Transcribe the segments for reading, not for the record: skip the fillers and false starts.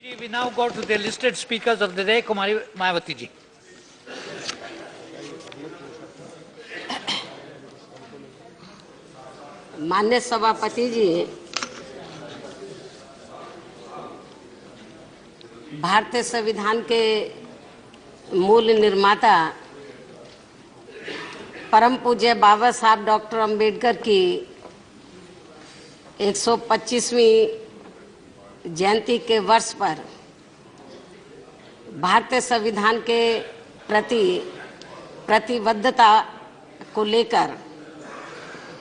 We now go to the listed speakers of the day. Kumari Mayawati ji. माननीय सभापति जी, भारतीय संविधान के मूल निर्माता परम पूज्य बाबा साहब डॉक्टर अंबेडकर की 125वीं जयंती के वर्ष पर भारतीय संविधान के प्रति प्रतिबद्धता को लेकर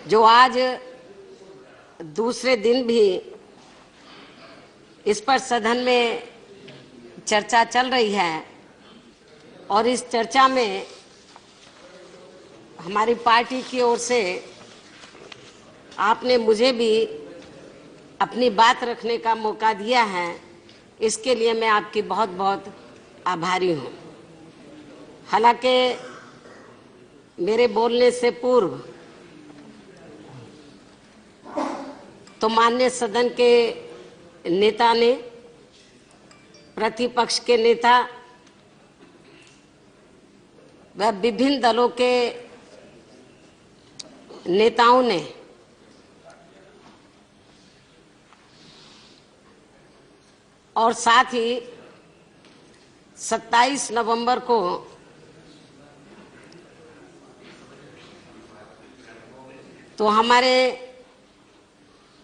जो आज दूसरे दिन भी इस पर सदन में चर्चा चल रही है और इस चर्चा में हमारी पार्टी की ओर से आपने मुझे भी अपनी बात रखने का मौका दिया है, इसके लिए मैं आपकी बहुत बहुत आभारी हूँ। हालांकि मेरे बोलने से पूर्व तो माननीय सदन के नेता ने, प्रतिपक्ष के नेता व विभिन्न दलों के नेताओं ने और साथ ही 27 नवंबर को तो हमारे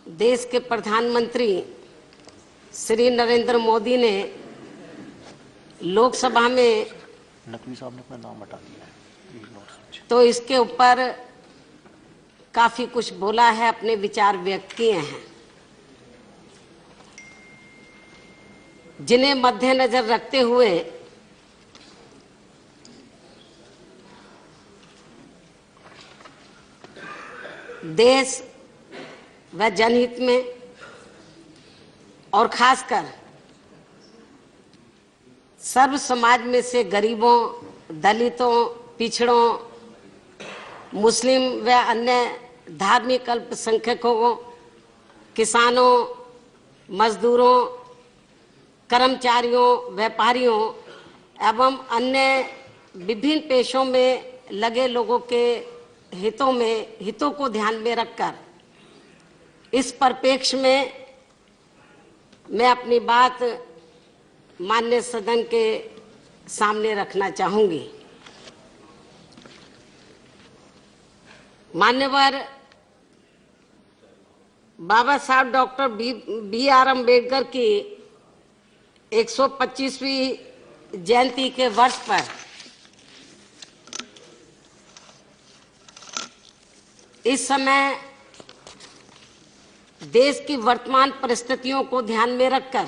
देश के प्रधानमंत्री श्री नरेंद्र मोदी ने लोकसभा में नकवी साहब ने अपना नाम हटा दिया है, तो इसके ऊपर काफी कुछ बोला है, अपने विचार व्यक्त किए हैं, जिन्हें मद्देनजर रखते हुए देश व जनहित में और खासकर सर्व समाज में से गरीबों, दलितों, पिछड़ों, मुस्लिम व अन्य धार्मिक अल्पसंख्यकों, किसानों, मजदूरों, कर्मचारियों, व्यापारियों एवं अन्य विभिन्न पेशों में लगे लोगों के हितों को ध्यान में रखकर इस परिप्रेक्ष्य में मैं अपनी बात माननीय सदन के सामने रखना चाहूंगी। मान्यवर बाबा साहब डॉक्टर बी आर अम्बेडकर की 125वीं जयंती के वर्ष पर इस समय देश की वर्तमान परिस्थितियों को ध्यान में रखकर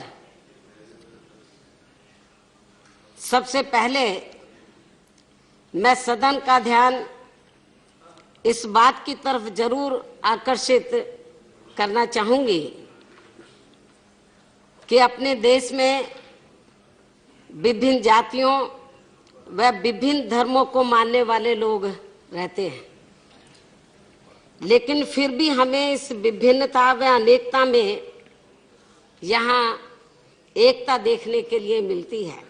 सबसे पहले मैं सदन का ध्यान इस बात की तरफ जरूर आकर्षित करना चाहूंगी कि अपने देश में विभिन्न जातियों व विभिन्न धर्मों को मानने वाले लोग रहते हैं, लेकिन फिर भी हमें इस विभिन्नता व अनेकता में यहाँ एकता देखने के लिए मिलती है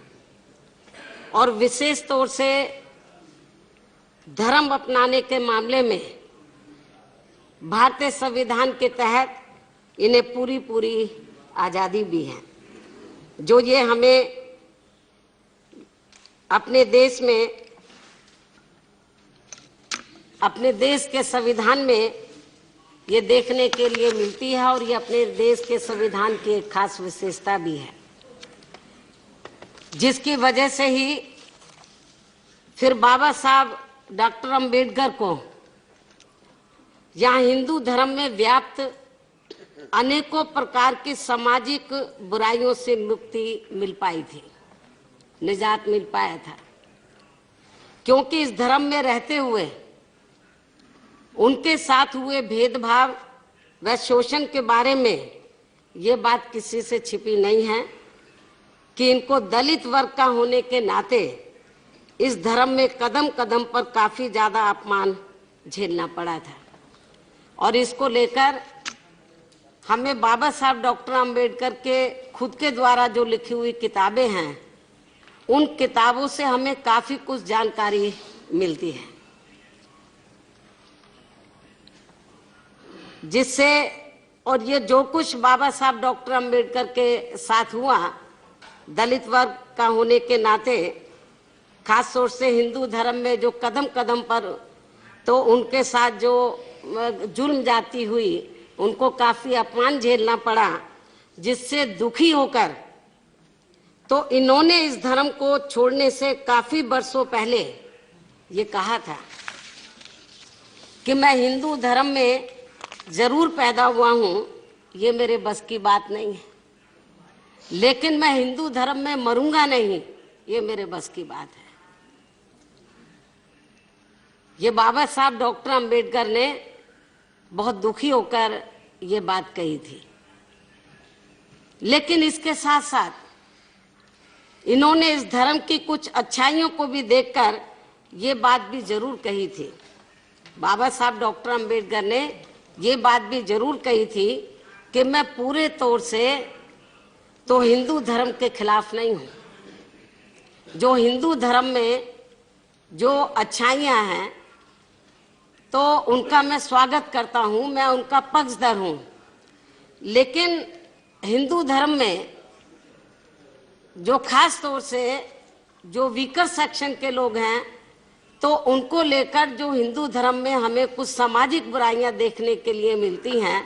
और विशेष तौर से धर्म अपनाने के मामले में भारतीय संविधान के तहत इन्हें पूरी आज़ादी भी है, जो ये हमें अपने देश में, अपने देश के संविधान में ये देखने के लिए मिलती है और ये अपने देश के संविधान की एक खास विशेषता भी है, जिसकी वजह से ही फिर बाबा साहब डॉक्टर अंबेडकर को यहाँ हिंदू धर्म में व्याप्त अनेकों प्रकार की सामाजिक बुराइयों से मुक्ति मिल पाई थी, निजात मिल पाया था, क्योंकि इस धर्म में रहते हुए उनके साथ हुए भेदभाव व शोषण के बारे में ये बात किसी से छिपी नहीं है कि इनको दलित वर्ग का होने के नाते इस धर्म में कदम कदम पर काफी ज्यादा अपमान झेलना पड़ा था और इसको लेकर हमें बाबा साहब डॉक्टर अंबेडकर के खुद के द्वारा जो लिखी हुई किताबें हैं, उन किताबों से हमें काफी कुछ जानकारी मिलती है, जिससे और ये जो कुछ बाबा साहब डॉक्टर अंबेडकर के साथ हुआ, दलित वर्ग का होने के नाते, खास तौर से हिंदू धर्म में जो कदम कदम पर तो उनके साथ जो जुल्म जाती हुई, उनको काफी अपमान झेलना पड़ा, जिससे दुखी होकर तो इन्होंने इस धर्म को छोड़ने से काफी वर्षों पहले ये कहा था कि मैं हिंदू धर्म में जरूर पैदा हुआ हूं, ये मेरे बस की बात नहीं है, लेकिन मैं हिंदू धर्म में मरूंगा नहीं, ये मेरे बस की बात है। ये बाबा साहब डॉक्टर अंबेडकर ने बहुत दुखी होकर ये बात कही थी। लेकिन इसके साथ साथ इन्होंने इस धर्म की कुछ अच्छाइयों को भी देखकर ये बात भी जरूर कही थी। बाबा साहब डॉक्टर अंबेडकर ने ये बात भी जरूर कही थी कि मैं पूरे तौर से तो हिंदू धर्म के खिलाफ नहीं हूं। जो हिंदू धर्म में जो अच्छाइयां हैं तो उनका मैं स्वागत करता हूं, मैं उनका पक्षधर हूं, लेकिन हिंदू धर्म में जो खास तौर से जो वीकर सेक्शन के लोग हैं, तो उनको लेकर जो हिंदू धर्म में हमें कुछ सामाजिक बुराइयां देखने के लिए मिलती हैं,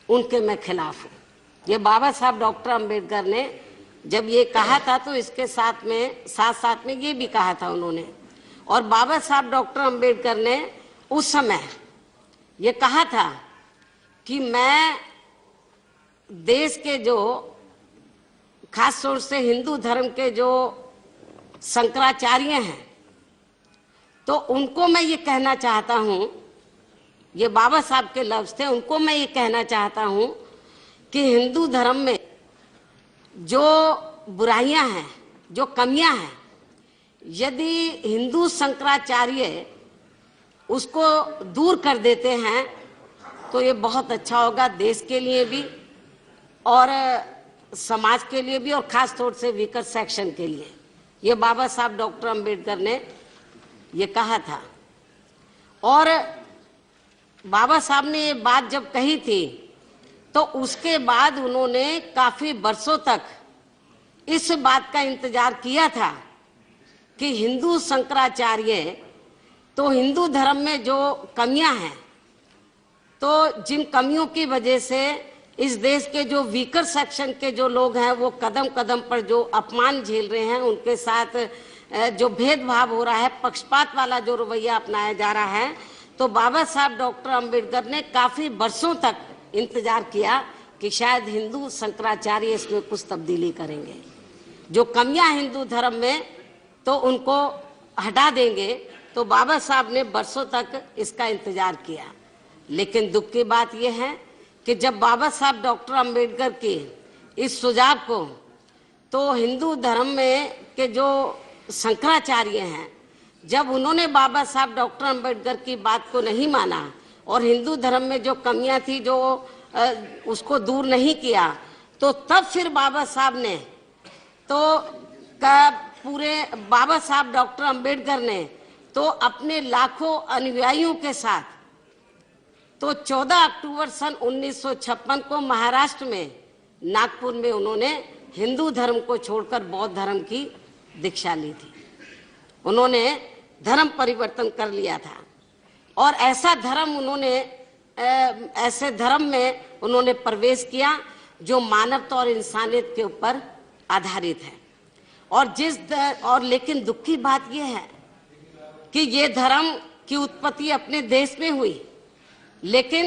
उनके मैं खिलाफ हूं। ये बाबा साहब डॉक्टर अंबेडकर ने जब ये कहा था तो इसके साथ में ये भी कहा था उन्होंने। और बाबा साहब डॉक्टर अंबेडकर ने उस समय ये कहा था कि मैं देश के जो खास तौर से हिंदू धर्म के जो शंकराचार्य हैं, तो उनको मैं ये कहना चाहता हूं, ये बाबा साहब के लफ्ज थे, उनको मैं ये कहना चाहता हूं कि हिंदू धर्म में जो बुराइयां हैं, जो कमियां हैं, यदि हिंदू शंकराचार्य उसको दूर कर देते हैं तो ये बहुत अच्छा होगा, देश के लिए भी और समाज के लिए भी, और खास तौर से वीकर सेक्शन के लिए। ये बाबा साहब डॉक्टर अंबेडकर ने ये कहा था। और बाबा साहब ने ये बात जब कही थी तो उसके बाद उन्होंने काफी वर्षों तक इस बात का इंतजार किया था कि हिंदू शंकराचार्य तो हिंदू धर्म में जो कमियां हैं, तो जिन कमियों की वजह से इस देश के जो वीकर सेक्शन के जो लोग हैं, वो कदम कदम पर जो अपमान झेल रहे हैं, उनके साथ जो भेदभाव हो रहा है, पक्षपात वाला जो रवैया अपनाया जा रहा है, तो बाबा साहब डॉक्टर अंबेडकर ने काफी वर्षों तक इंतजार किया कि शायद हिंदू शंकराचार्य इसमें कुछ तब्दीली करेंगे, जो कमियां हिंदू धर्म में तो उनको हटा देंगे। तो बाबा साहब ने वर्षों तक इसका इंतजार किया। लेकिन दुख की बात यह है कि जब बाबा साहब डॉक्टर अंबेडकर के इस सुझाव को तो हिंदू धर्म में के जो शंकराचार्य हैं, जब उन्होंने बाबा साहब डॉक्टर अंबेडकर की बात को नहीं माना और हिंदू धर्म में जो कमियां थी जो उसको दूर नहीं किया, तो तब फिर बाबा साहब ने तो पूरे बाबा साहब डॉक्टर अंबेडकर ने तो अपने लाखों अनुयायियों के साथ तो 14 अक्टूबर सन 1956 को महाराष्ट्र में नागपुर में उन्होंने हिंदू धर्म को छोड़कर बौद्ध धर्म की दीक्षा ली थी। उन्होंने धर्म परिवर्तन कर लिया था और ऐसा धर्म में उन्होंने प्रवेश किया जो मानवता और इंसानियत के ऊपर आधारित है। और लेकिन दुख की बात यह है कि ये धर्म की उत्पत्ति अपने देश में हुई, लेकिन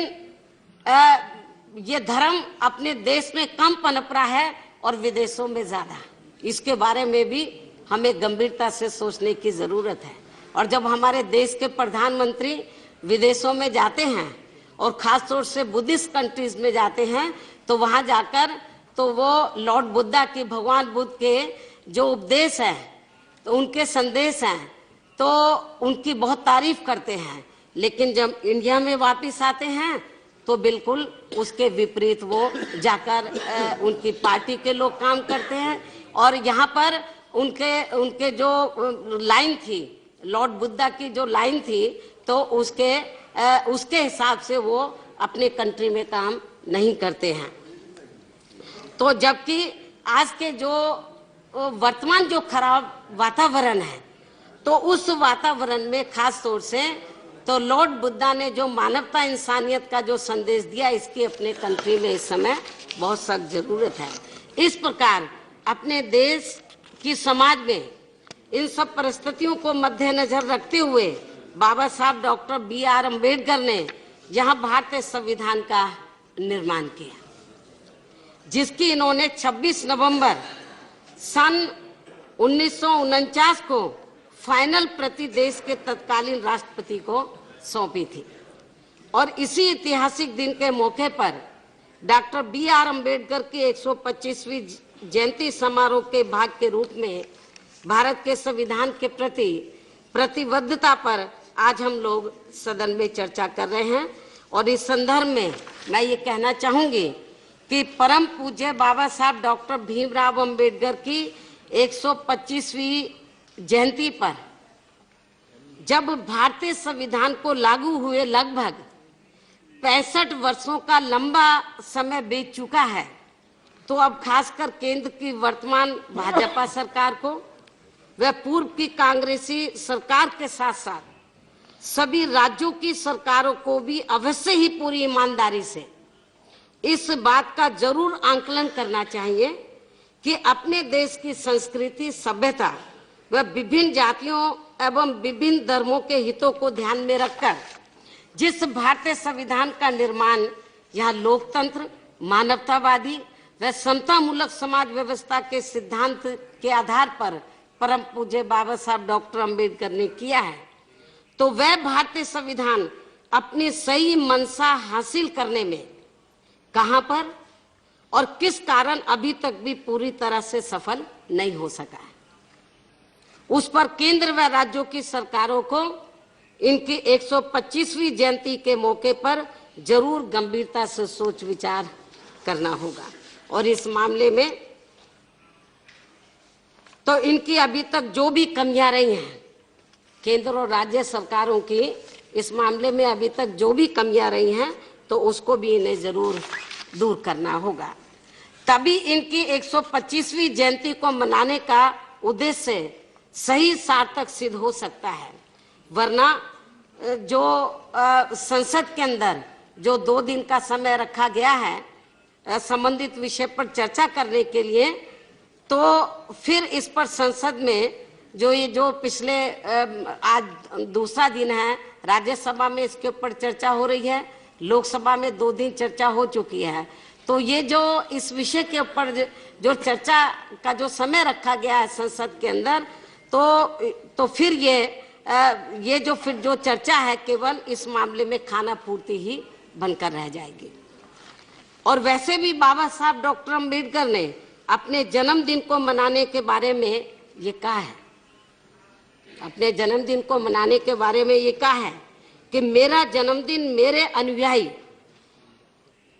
ये धर्म अपने देश में कम पनप रहा है और विदेशों में ज्यादा। इसके बारे में भी हमें गंभीरता से सोचने की जरूरत है। और जब हमारे देश के प्रधानमंत्री विदेशों में जाते हैं और खास तौर से बुद्धिस्ट कंट्रीज में जाते हैं, तो वहां जाकर तो वो लॉर्ड बुद्धा की, भगवान बुद्ध के जो उपदेश है, तो उनके संदेश हैं, तो उनकी बहुत तारीफ करते हैं। लेकिन जब इंडिया में वापस आते हैं तो बिल्कुल उसके विपरीत वो जाकर उनकी पार्टी के लोग काम करते हैं। और यहाँ पर उनके जो लाइन थी, लॉर्ड बुद्धा की जो लाइन थी, तो उसके हिसाब से वो अपने कंट्री में काम नहीं करते हैं। तो जबकि आज के जो वर्तमान जो खराब वातावरण है, तो उस वातावरण में खास तौर से तो लॉर्ड बुद्धा ने जो मानवता इंसानियत का जो संदेश दिया, इसकी अपने कंट्री में इस समय बहुत सख्त जरूरत है। इस प्रकार अपने देश की समाज में इन सब परिस्थितियों को मद्देनजर रखते हुए बाबा साहब डॉक्टर B.R. अम्बेडकर ने यहाँ भारतीय संविधान का निर्माण किया, जिसकी इन्होंने 26 नवंबर सन 1949 को फाइनल प्रति देश के तत्कालीन राष्ट्रपति को सौंपी थी। और इसी ऐतिहासिक दिन के मौके पर डॉक्टर B.R. अम्बेडकर की 125वीं जयंती समारोह के भाग के रूप में भारत के संविधान के प्रति प्रतिबद्धता पर आज हम लोग सदन में चर्चा कर रहे हैं। और इस संदर्भ में मैं ये कहना चाहूंगी कि परम पूज्य बाबा साहब डॉक्टर भीमराव अम्बेडकर की 125वीं जयंती पर जब भारतीय संविधान को लागू हुए लगभग 65 वर्षों का लंबा समय बीत चुका है, तो अब खासकर केंद्र की वर्तमान भाजपा सरकार को व पूर्व की कांग्रेसी सरकार के साथ साथ सभी राज्यों की सरकारों को भी अवश्य ही पूरी ईमानदारी से इस बात का जरूर आंकलन करना चाहिए कि अपने देश की संस्कृति, सभ्यता व विभिन्न जातियों एवं विभिन्न धर्मों के हितों को ध्यान में रखकर जिस भारतीय संविधान का निर्माण यहाँ लोकतंत्र, मानवतावादी व समतामूलक समाज व्यवस्था के सिद्धांत के आधार पर परम पूज्य बाबा साहब डॉक्टर अम्बेडकर ने किया है, तो वह भारतीय संविधान अपनी सही मंशा हासिल करने में कहां पर और किस कारण अभी तक भी पूरी तरह से सफल नहीं हो सका है, उस पर केंद्र व राज्यों की सरकारों को इनकी 125वीं जयंती के मौके पर जरूर गंभीरता से सोच विचार करना होगा। और इस मामले में तो इनकी अभी तक जो भी कमियां रही हैं, केंद्र और राज्य सरकारों की इस मामले में अभी तक जो भी कमियां रही हैं, तो उसको भी इन्हें जरूर दूर करना होगा। तभी इनकी 125वीं जयंती को मनाने का उद्देश्य सही सार्थक सिद्ध हो सकता है। वरना जो संसद के अंदर जो 2 दिन का समय रखा गया है संबंधित विषय पर चर्चा करने के लिए, तो फिर इस पर संसद में जो पिछले आज दूसरा दिन है, राज्यसभा में इसके ऊपर चर्चा हो रही है, लोकसभा में 2 दिन चर्चा हो चुकी है। तो ये जो इस विषय के ऊपर जो चर्चा का जो समय रखा गया है संसद के अंदर, तो फिर ये जो चर्चा है केवल इस मामले में खाना पूर्ति ही बनकर रह जाएगी। और वैसे भी बाबा साहब डॉक्टर अम्बेडकर ने अपने जन्मदिन को मनाने के बारे में ये कहा है, अपने जन्मदिन को मनाने के बारे में ये कहा है कि मेरा जन्मदिन मेरे अनुयायी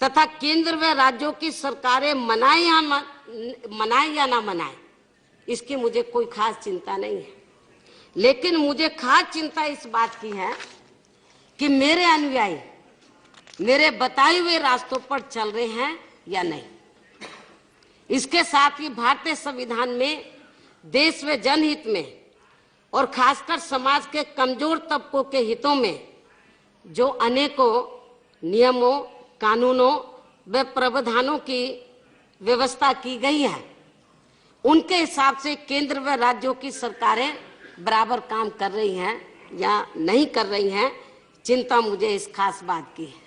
तथा केंद्र व राज्यों की सरकारें मनाए या ना मनाए, इसकी मुझे कोई खास चिंता नहीं है, लेकिन मुझे खास चिंता इस बात की है कि मेरे अनुयायी मेरे बताए हुए रास्तों पर चल रहे हैं या नहीं। इसके साथ ही भारतीय संविधान में देश व जनहित में और खासकर समाज के कमजोर तबकों के हितों में जो अनेकों नियमों, कानूनों व प्रावधानों की व्यवस्था की गई है, उनके हिसाब से केंद्र व राज्यों की सरकारें बराबर काम कर रही हैं या नहीं कर रही हैं, चिंता मुझे इस खास बात की है।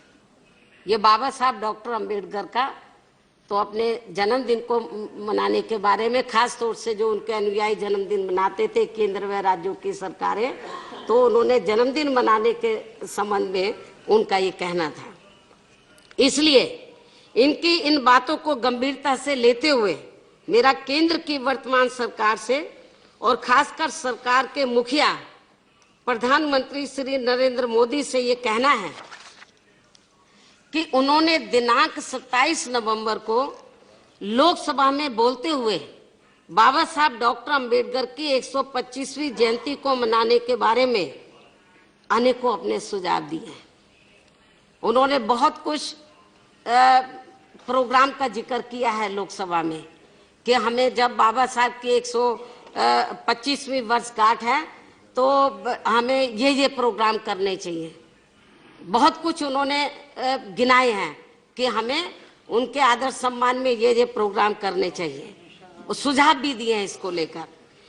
ये बाबा साहब डॉक्टर अम्बेडकर का तो अपने जन्मदिन को मनाने के बारे में, खास तौर से जो उनके अनुयायी जन्मदिन मनाते थे केंद्र व राज्यों की सरकारें, तो उन्होंने जन्मदिन मनाने के संबंध में उनका ये कहना था। इसलिए इनकी इन बातों को गंभीरता से लेते हुए मेरा केंद्र की वर्तमान सरकार से और खासकर सरकार के मुखिया प्रधानमंत्री श्री नरेंद्र मोदी से ये कहना है कि उन्होंने दिनांक 27 नवंबर को लोकसभा में बोलते हुए बाबा साहब डॉक्टर अंबेडकर की 125वीं जयंती को मनाने के बारे में अनेकों अपने सुझाव दिए हैं। उन्होंने बहुत कुछ प्रोग्राम का जिक्र किया है लोकसभा में कि हमें जब बाबा साहब की 125वीं वर्षगांठ है तो हमें ये प्रोग्राम करने चाहिए। बहुत कुछ उन्होंने गिनाए हैं कि हमें उनके आदर सम्मान में ये प्रोग्राम करने चाहिए। सुझाव भी दिए हैं इसको लेकर।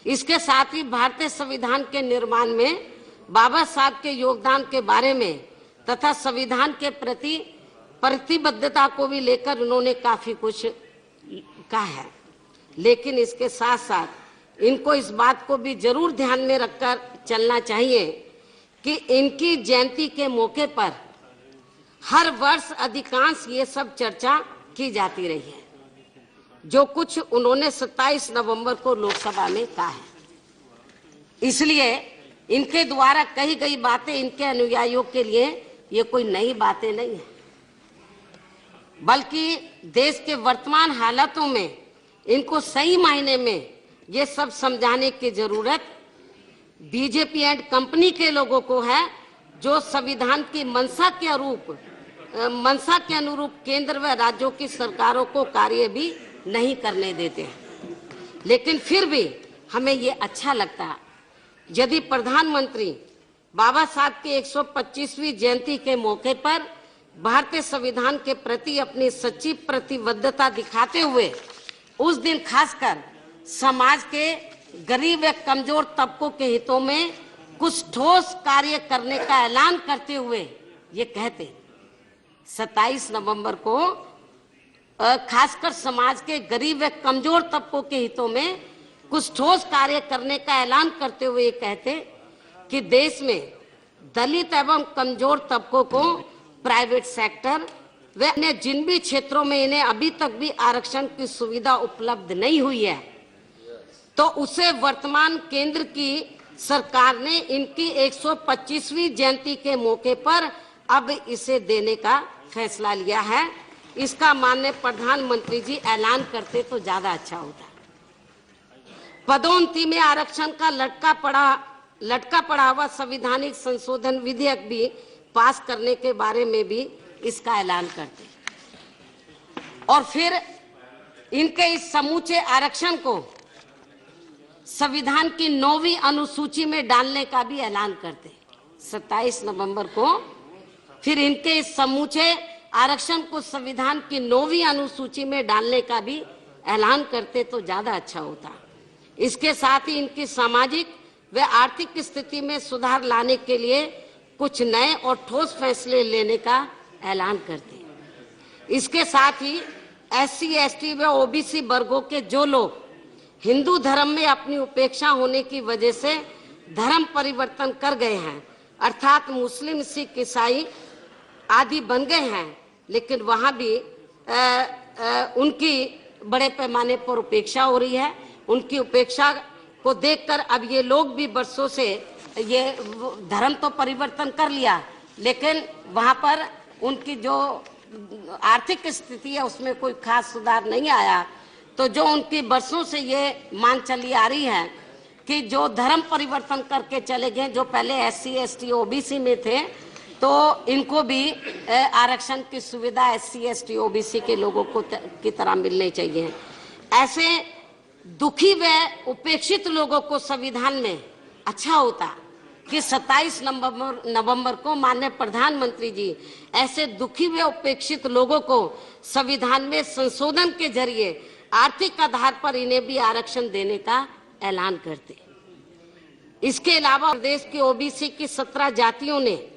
इसके साथ ही भारतीय संविधान के निर्माण में बाबा साहब के योगदान के बारे में तथा संविधान के प्रति प्रतिबद्धता को भी लेकर उन्होंने काफी कुछ कहा है। लेकिन इसके साथ साथ इनको इस बात को भी जरूर ध्यान में रखकर चलना चाहिए कि इनकी जयंती के मौके पर हर वर्ष अधिकांश ये सब चर्चा की जाती रही है, जो कुछ उन्होंने 27 नवंबर को लोकसभा में कहा है। इसलिए इनके द्वारा कही गई बातें इनके अनुयायियों के लिए ये कोई नई बातें नहीं है, बल्कि देश के वर्तमान हालातों में इनको सही मायने में ये सब समझाने की जरूरत बीजेपी एंड कंपनी के लोगों को है, जो संविधान की मंशा के अनुरूप केंद्र व राज्यों की सरकारों को कार्य भी नहीं करने देते हैं। लेकिन फिर भी हमें ये अच्छा लगता है यदि प्रधानमंत्री बाबा साहब की 125वीं जयंती के मौके पर भारतीय संविधान के प्रति अपनी सच्ची प्रतिबद्धता दिखाते हुए उस दिन खासकर समाज के गरीब व कमजोर तबकों के हितों में कुछ ठोस कार्य करने का ऐलान करते हुए ये कहते 27 नवंबर को खासकर समाज के गरीब व कमजोर तबकों के हितों में कुछ ठोस कार्य करने का ऐलान करते हुए ये कहते कि देश में दलित एवं कमजोर तबकों को प्राइवेट सेक्टर व अन्य जिन भी क्षेत्रों में इन्हें अभी तक भी आरक्षण की सुविधा उपलब्ध नहीं हुई है, तो उसे वर्तमान केंद्र की सरकार ने इनकी 125वीं जयंती के मौके पर अब इसे देने का फैसला लिया है। इसका माननीय प्रधानमंत्री जी ऐलान करते तो ज्यादा अच्छा होता। पदोन्नति में आरक्षण का लटका पड़ा हुआ संवैधानिक संशोधन विधेयक भी पास करने के बारे में भी इसका ऐलान करते और फिर इनके इस समूचे आरक्षण को संविधान की 9वीं अनुसूची में डालने का भी ऐलान करते 27 नवंबर को। फिर इनके इस समूचे आरक्षण को संविधान की 9वीं अनुसूची में डालने का भी ऐलान करते तो ज्यादा अच्छा होता। इसके साथ ही इनकी सामाजिक व आर्थिक स्थिति में सुधार लाने के लिए कुछ नए और ठोस फैसले लेने का ऐलान करते। इसके साथ ही SC, ST व OBC वर्गों के जो लोग हिंदू धर्म में अपनी उपेक्षा होने की वजह से धर्म परिवर्तन कर गए हैं, अर्थात मुस्लिम, सिख, ईसाई आदि बन गए हैं, लेकिन वहां भी उनकी बड़े पैमाने पर उपेक्षा हो रही है। उनकी उपेक्षा को देखकर अब ये लोग भी वर्षों से ये धर्म तो परिवर्तन कर लिया, लेकिन वहां पर उनकी जो आर्थिक स्थिति है उसमें कोई खास सुधार नहीं आया। तो जो उनकी वर्षों से ये मान चली आ रही है कि जो धर्म परिवर्तन करके चले गए, जो पहले SC, ST, OBC में थे, तो इनको भी आरक्षण की सुविधा SC, ST, OBC के लोगों को की तरह मिलनी चाहिए। ऐसे दुखी व उपेक्षित लोगों को संविधान में अच्छा होता कि 27 नवंबर को माननीय प्रधानमंत्री जी ऐसे दुखी व उपेक्षित लोगों को संविधान में संशोधन के जरिए आर्थिक आधार पर इन्हें भी आरक्षण देने का ऐलान करते। इसके अलावा देश के OBC की 17 जातियों ने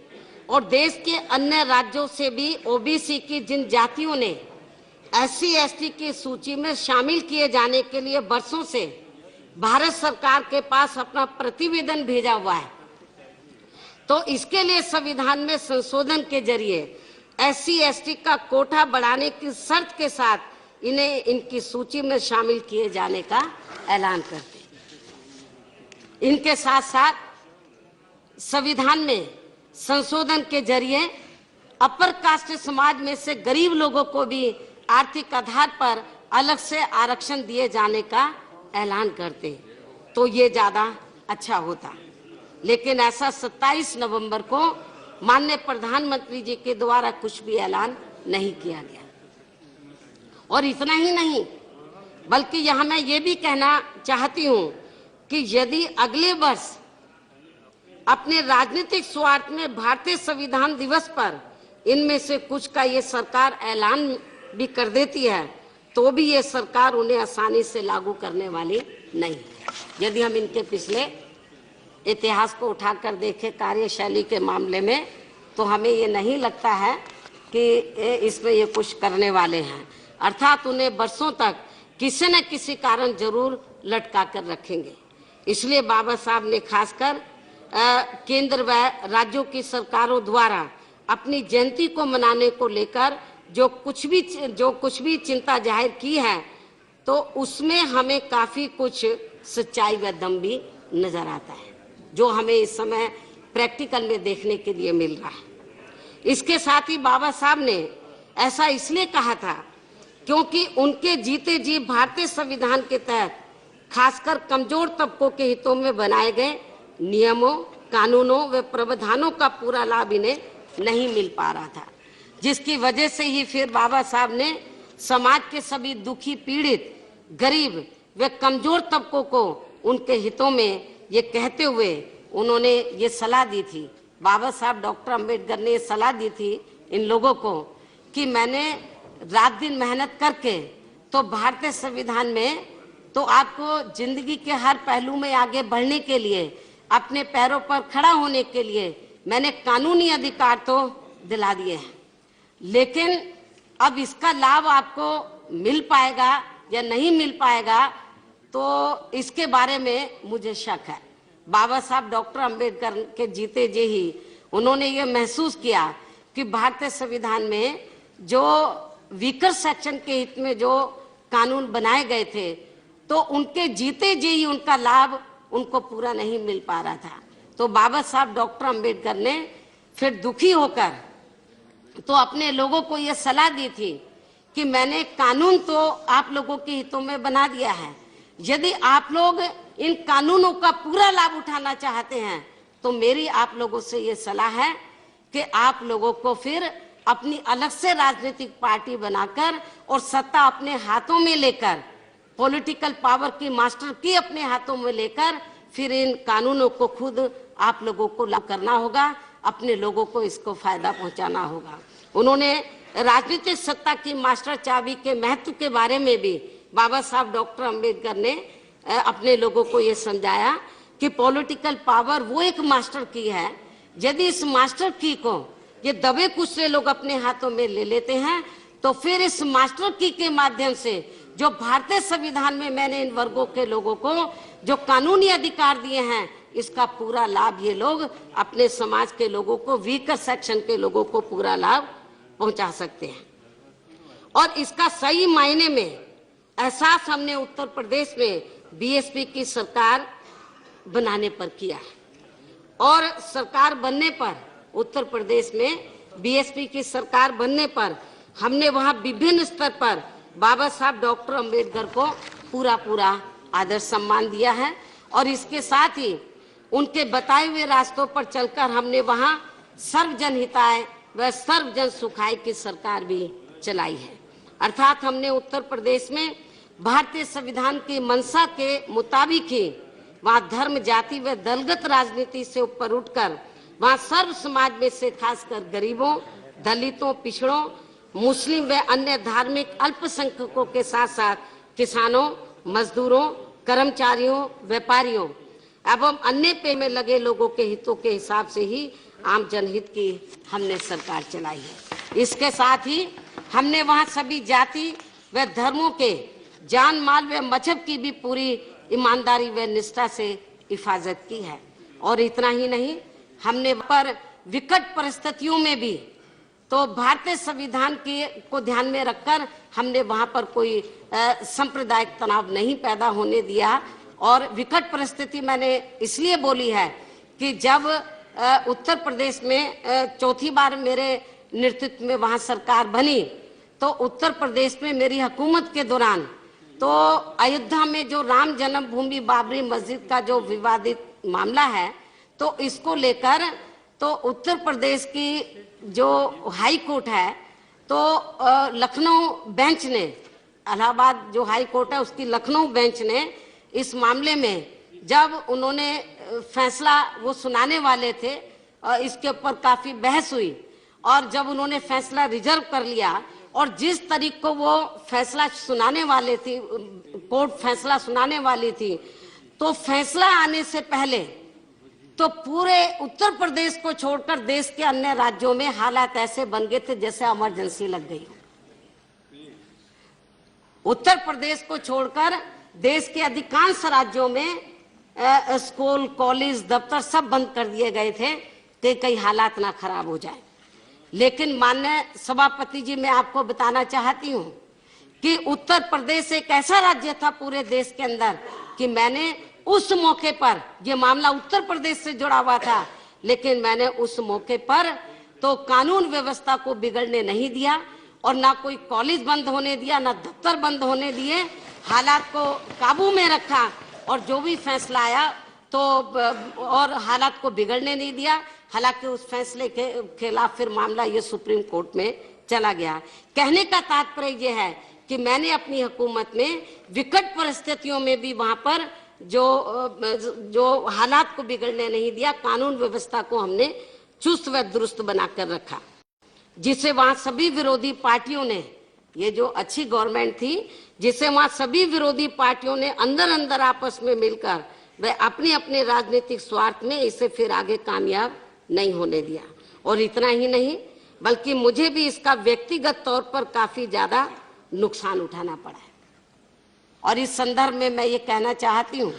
और देश के अन्य राज्यों से भी OBC की जिन जातियों ने SC, ST की सूची में शामिल किए जाने के लिए वर्षों से भारत सरकार के पास अपना प्रतिवेदन भेजा हुआ है, तो इसके लिए संविधान में संशोधन के जरिए SC, ST का कोटा बढ़ाने की शर्त के साथ इन्हें इनकी सूची में शामिल किए जाने का ऐलान करते। इनके साथ साथ संविधान में संशोधन के जरिए अपर कास्ट समाज में से गरीब लोगों को भी आर्थिक आधार पर अलग से आरक्षण दिए जाने का ऐलान करते तो ये ज्यादा अच्छा होता। लेकिन ऐसा 27 नवंबर को माननीय प्रधानमंत्री जी के द्वारा कुछ भी ऐलान नहीं किया गया। और इतना ही नहीं, बल्कि यहाँ मैं ये भी कहना चाहती हूँ कि यदि अगले वर्ष अपने राजनीतिक स्वार्थ में भारतीय संविधान दिवस पर इनमें से कुछ का ये सरकार ऐलान भी कर देती है तो भी ये सरकार उन्हें आसानी से लागू करने वाली नहीं है। यदि हम इनके पिछले इतिहास को उठाकर देखें कार्यशैली के मामले में, तो हमें ये नहीं लगता है कि इसमें ये कुछ करने वाले हैं। अर्थात उन्हें वर्षों तक किसी न किसी कारण जरूर लटका कर रखेंगे। इसलिए बाबा साहब ने खासकर केंद्र व राज्यों की सरकारों द्वारा अपनी जयंती को मनाने को लेकर जो कुछ भी चिंता जाहिर की है, तो उसमें हमें काफी कुछ सच्चाई व दम भी नजर आता है, जो हमें इस समय प्रैक्टिकल में देखने के लिए मिल रहा है। इसके साथ ही बाबा साहब ने ऐसा इसलिए कहा था क्योंकि उनके जीते जी भारतीय संविधान के तहत खासकर कमजोर तबकों के हितों में बनाए गए नियमों, कानूनों व प्रावधानों का पूरा लाभ इन्हें नहीं मिल पा रहा था, जिसकी वजह से ही फिर बाबा साहब ने समाज के सभी दुखी, पीड़ित, गरीब व कमजोर तबकों को उनके हितों में ये कहते हुए उन्होंने ये सलाह दी थी। बाबा साहब डॉक्टर अंबेडकर ने ये सलाह दी थी इन लोगों को कि मैंने रात दिन मेहनत करके तो भारतीय संविधान में तो आपको जिंदगी के हर पहलू में आगे बढ़ने के लिए, अपने पैरों पर खड़ा होने के लिए मैंने कानूनी अधिकार तो दिला दिए हैं, लेकिन अब इसका लाभ आपको मिल पाएगा या नहीं मिल पाएगा तो इसके बारे में मुझे शक है। बाबा साहब डॉक्टर अंबेडकर के जीते जी ही उन्होंने ये महसूस किया कि भारतीय संविधान में जो वीकर सेक्शन के हित में जो कानून बनाए गए थे, तो उनके जीते जी ही उनका लाभ उनको पूरा नहीं मिल पा रहा था। तो बाबा साहब डॉक्टर अंबेडकर ने फिर दुखी होकर तो अपने लोगों को यह सलाह दी थी कि मैंने कानून तो आप लोगों के हितों में बना दिया है, यदि आप लोग इन कानूनों का पूरा लाभ उठाना चाहते हैं तो मेरी आप लोगों से ये सलाह है कि आप लोगों को फिर अपनी अलग से राजनीतिक पार्टी बनाकर और सत्ता अपने हाथों में लेकर, पॉलिटिकल पावर की मास्टर की अपने हाथों में लेकर फिर इन कानूनों को खुद आप लोगों को लागू करना होगा, अपने लोगों को इसको फायदा पहुंचाना होगा। उन्होंने राजनीतिक सत्ता की मास्टर चाबी के महत्व के बारे में भी बाबा साहब डॉक्टर अंबेडकर ने अपने लोगों को ये समझाया कि पॉलिटिकल पावर वो एक मास्टर की है, यदि इस मास्टर की को ये दबे कुछ से लोग अपने हाथों में ले लेते हैं तो फिर इस मास्टर की के माध्यम से जो भारतीय संविधान में मैंने इन वर्गों के लोगों को जो कानूनी अधिकार दिए हैं, इसका पूरा लाभ ये लोग अपने समाज के लोगों को, वीकर सेक्शन के लोगों को पूरा लाभ पहुंचा सकते हैं। और इसका सही मायने में एहसास हमने उत्तर प्रदेश में बीएसपी की सरकार बनाने पर किया है। और सरकार बनने पर, उत्तर प्रदेश में बीएसपी की सरकार बनने पर हमने वहां विभिन्न स्तर पर बाबा साहब डॉक्टर अंबेडकर को पूरा आदर सम्मान दिया है। और इसके साथ ही उनके बताए हुए रास्तों पर चलकर हमने वहां सर्वजन हिताय व सर्वजन सुखाय की सरकार भी चलाई है। अर्थात हमने उत्तर प्रदेश में भारतीय संविधान की मंशा के मुताबिक ही वहाँ धर्म, जाति व दलगत राजनीति से ऊपर उठकर वहाँ सर्व समाज में से खासकर गरीबों, दलितों, पिछड़ों, मुस्लिम व अन्य धार्मिक अल्पसंख्यकों के साथ साथ किसानों, मजदूरों, कर्मचारियों, व्यापारियों एवं अन्य पे में लगे लोगों के हितों के हिसाब से ही आम जनहित की हमने सरकार चलाई है। इसके साथ ही हमने वहाँ सभी जाति व धर्मों के जान, माल व मजहब की भी पूरी ईमानदारी व निष्ठा से हिफाजत की है। और इतना ही नहीं, हमने पर विकट परिस्थितियों में भी तो भारतीय संविधान को ध्यान में रखकर हमने वहां पर कोई सांप्रदायिक तनाव नहीं पैदा होने दिया। और विकट परिस्थिति मैंने इसलिए बोली है कि जब उत्तर प्रदेश में चौथी बार मेरे नेतृत्व में वहां सरकार बनी, तो उत्तर प्रदेश में मेरी हुकूमत के दौरान तो अयोध्या में जो राम जन्मभूमि बाबरी मस्जिद का जो विवादित मामला है, तो इसको लेकर तो उत्तर प्रदेश की जो हाई कोर्ट है, तो लखनऊ बेंच ने, इलाहाबाद जो हाई कोर्ट है उसकी लखनऊ बेंच ने इस मामले में जब उन्होंने फैसला वो सुनाने वाले थे, इसके ऊपर काफी बहस हुई और जब उन्होंने फैसला रिजर्व कर लिया और जिस तरीके को वो फैसला सुनाने वाले थी, कोर्ट फैसला सुनाने वाली थी, तो फैसला आने से पहले तो पूरे उत्तर प्रदेश को छोड़कर देश के अन्य राज्यों में हालात ऐसे बन गए थे जैसे इमरजेंसी लग गई। उत्तर प्रदेश को छोड़कर देश के अधिकांश राज्यों में स्कूल, कॉलेज, दफ्तर सब बंद कर दिए गए थे कि कहीं हालात ना खराब हो जाए। लेकिन माननीय सभापति जी, मैं आपको बताना चाहती हूं कि उत्तर प्रदेश एक ऐसा राज्य था पूरे देश के अंदर कि मैंने उस मौके पर, यह मामला उत्तर प्रदेश से जुड़ा हुआ था, लेकिन मैंने उस मौके पर तो कानून व्यवस्था को बिगड़ने नहीं दिया और ना कोई कॉलेज बंद होने दिया, ना दफ्तर बंद होने दिए, हालात को काबू में रखा और जो भी फैसला आया तो और हालात को बिगड़ने नहीं दिया। हालांकि उस फैसले के खिलाफ फिर मामला ये सुप्रीम कोर्ट में चला गया। कहने का तात्पर्य ये है कि मैंने अपनी हुकूमत में विकट परिस्थितियों में भी वहां पर जो हालात को बिगड़ने नहीं दिया, कानून व्यवस्था को हमने चुस्त व दुरुस्त बनाकर रखा, जिसे वहां सभी विरोधी पार्टियों ने, ये जो अच्छी गवर्नमेंट थी, जिसे वहां सभी विरोधी पार्टियों ने अंदर अंदर आपस में मिलकर वह अपने अपने राजनीतिक स्वार्थ में इसे फिर आगे कामयाब नहीं होने दिया। और इतना ही नहीं, बल्कि मुझे भी इसका व्यक्तिगत तौर पर काफी ज्यादा नुकसान उठाना पड़ा है। और इस संदर्भ में मैं ये कहना चाहती हूँ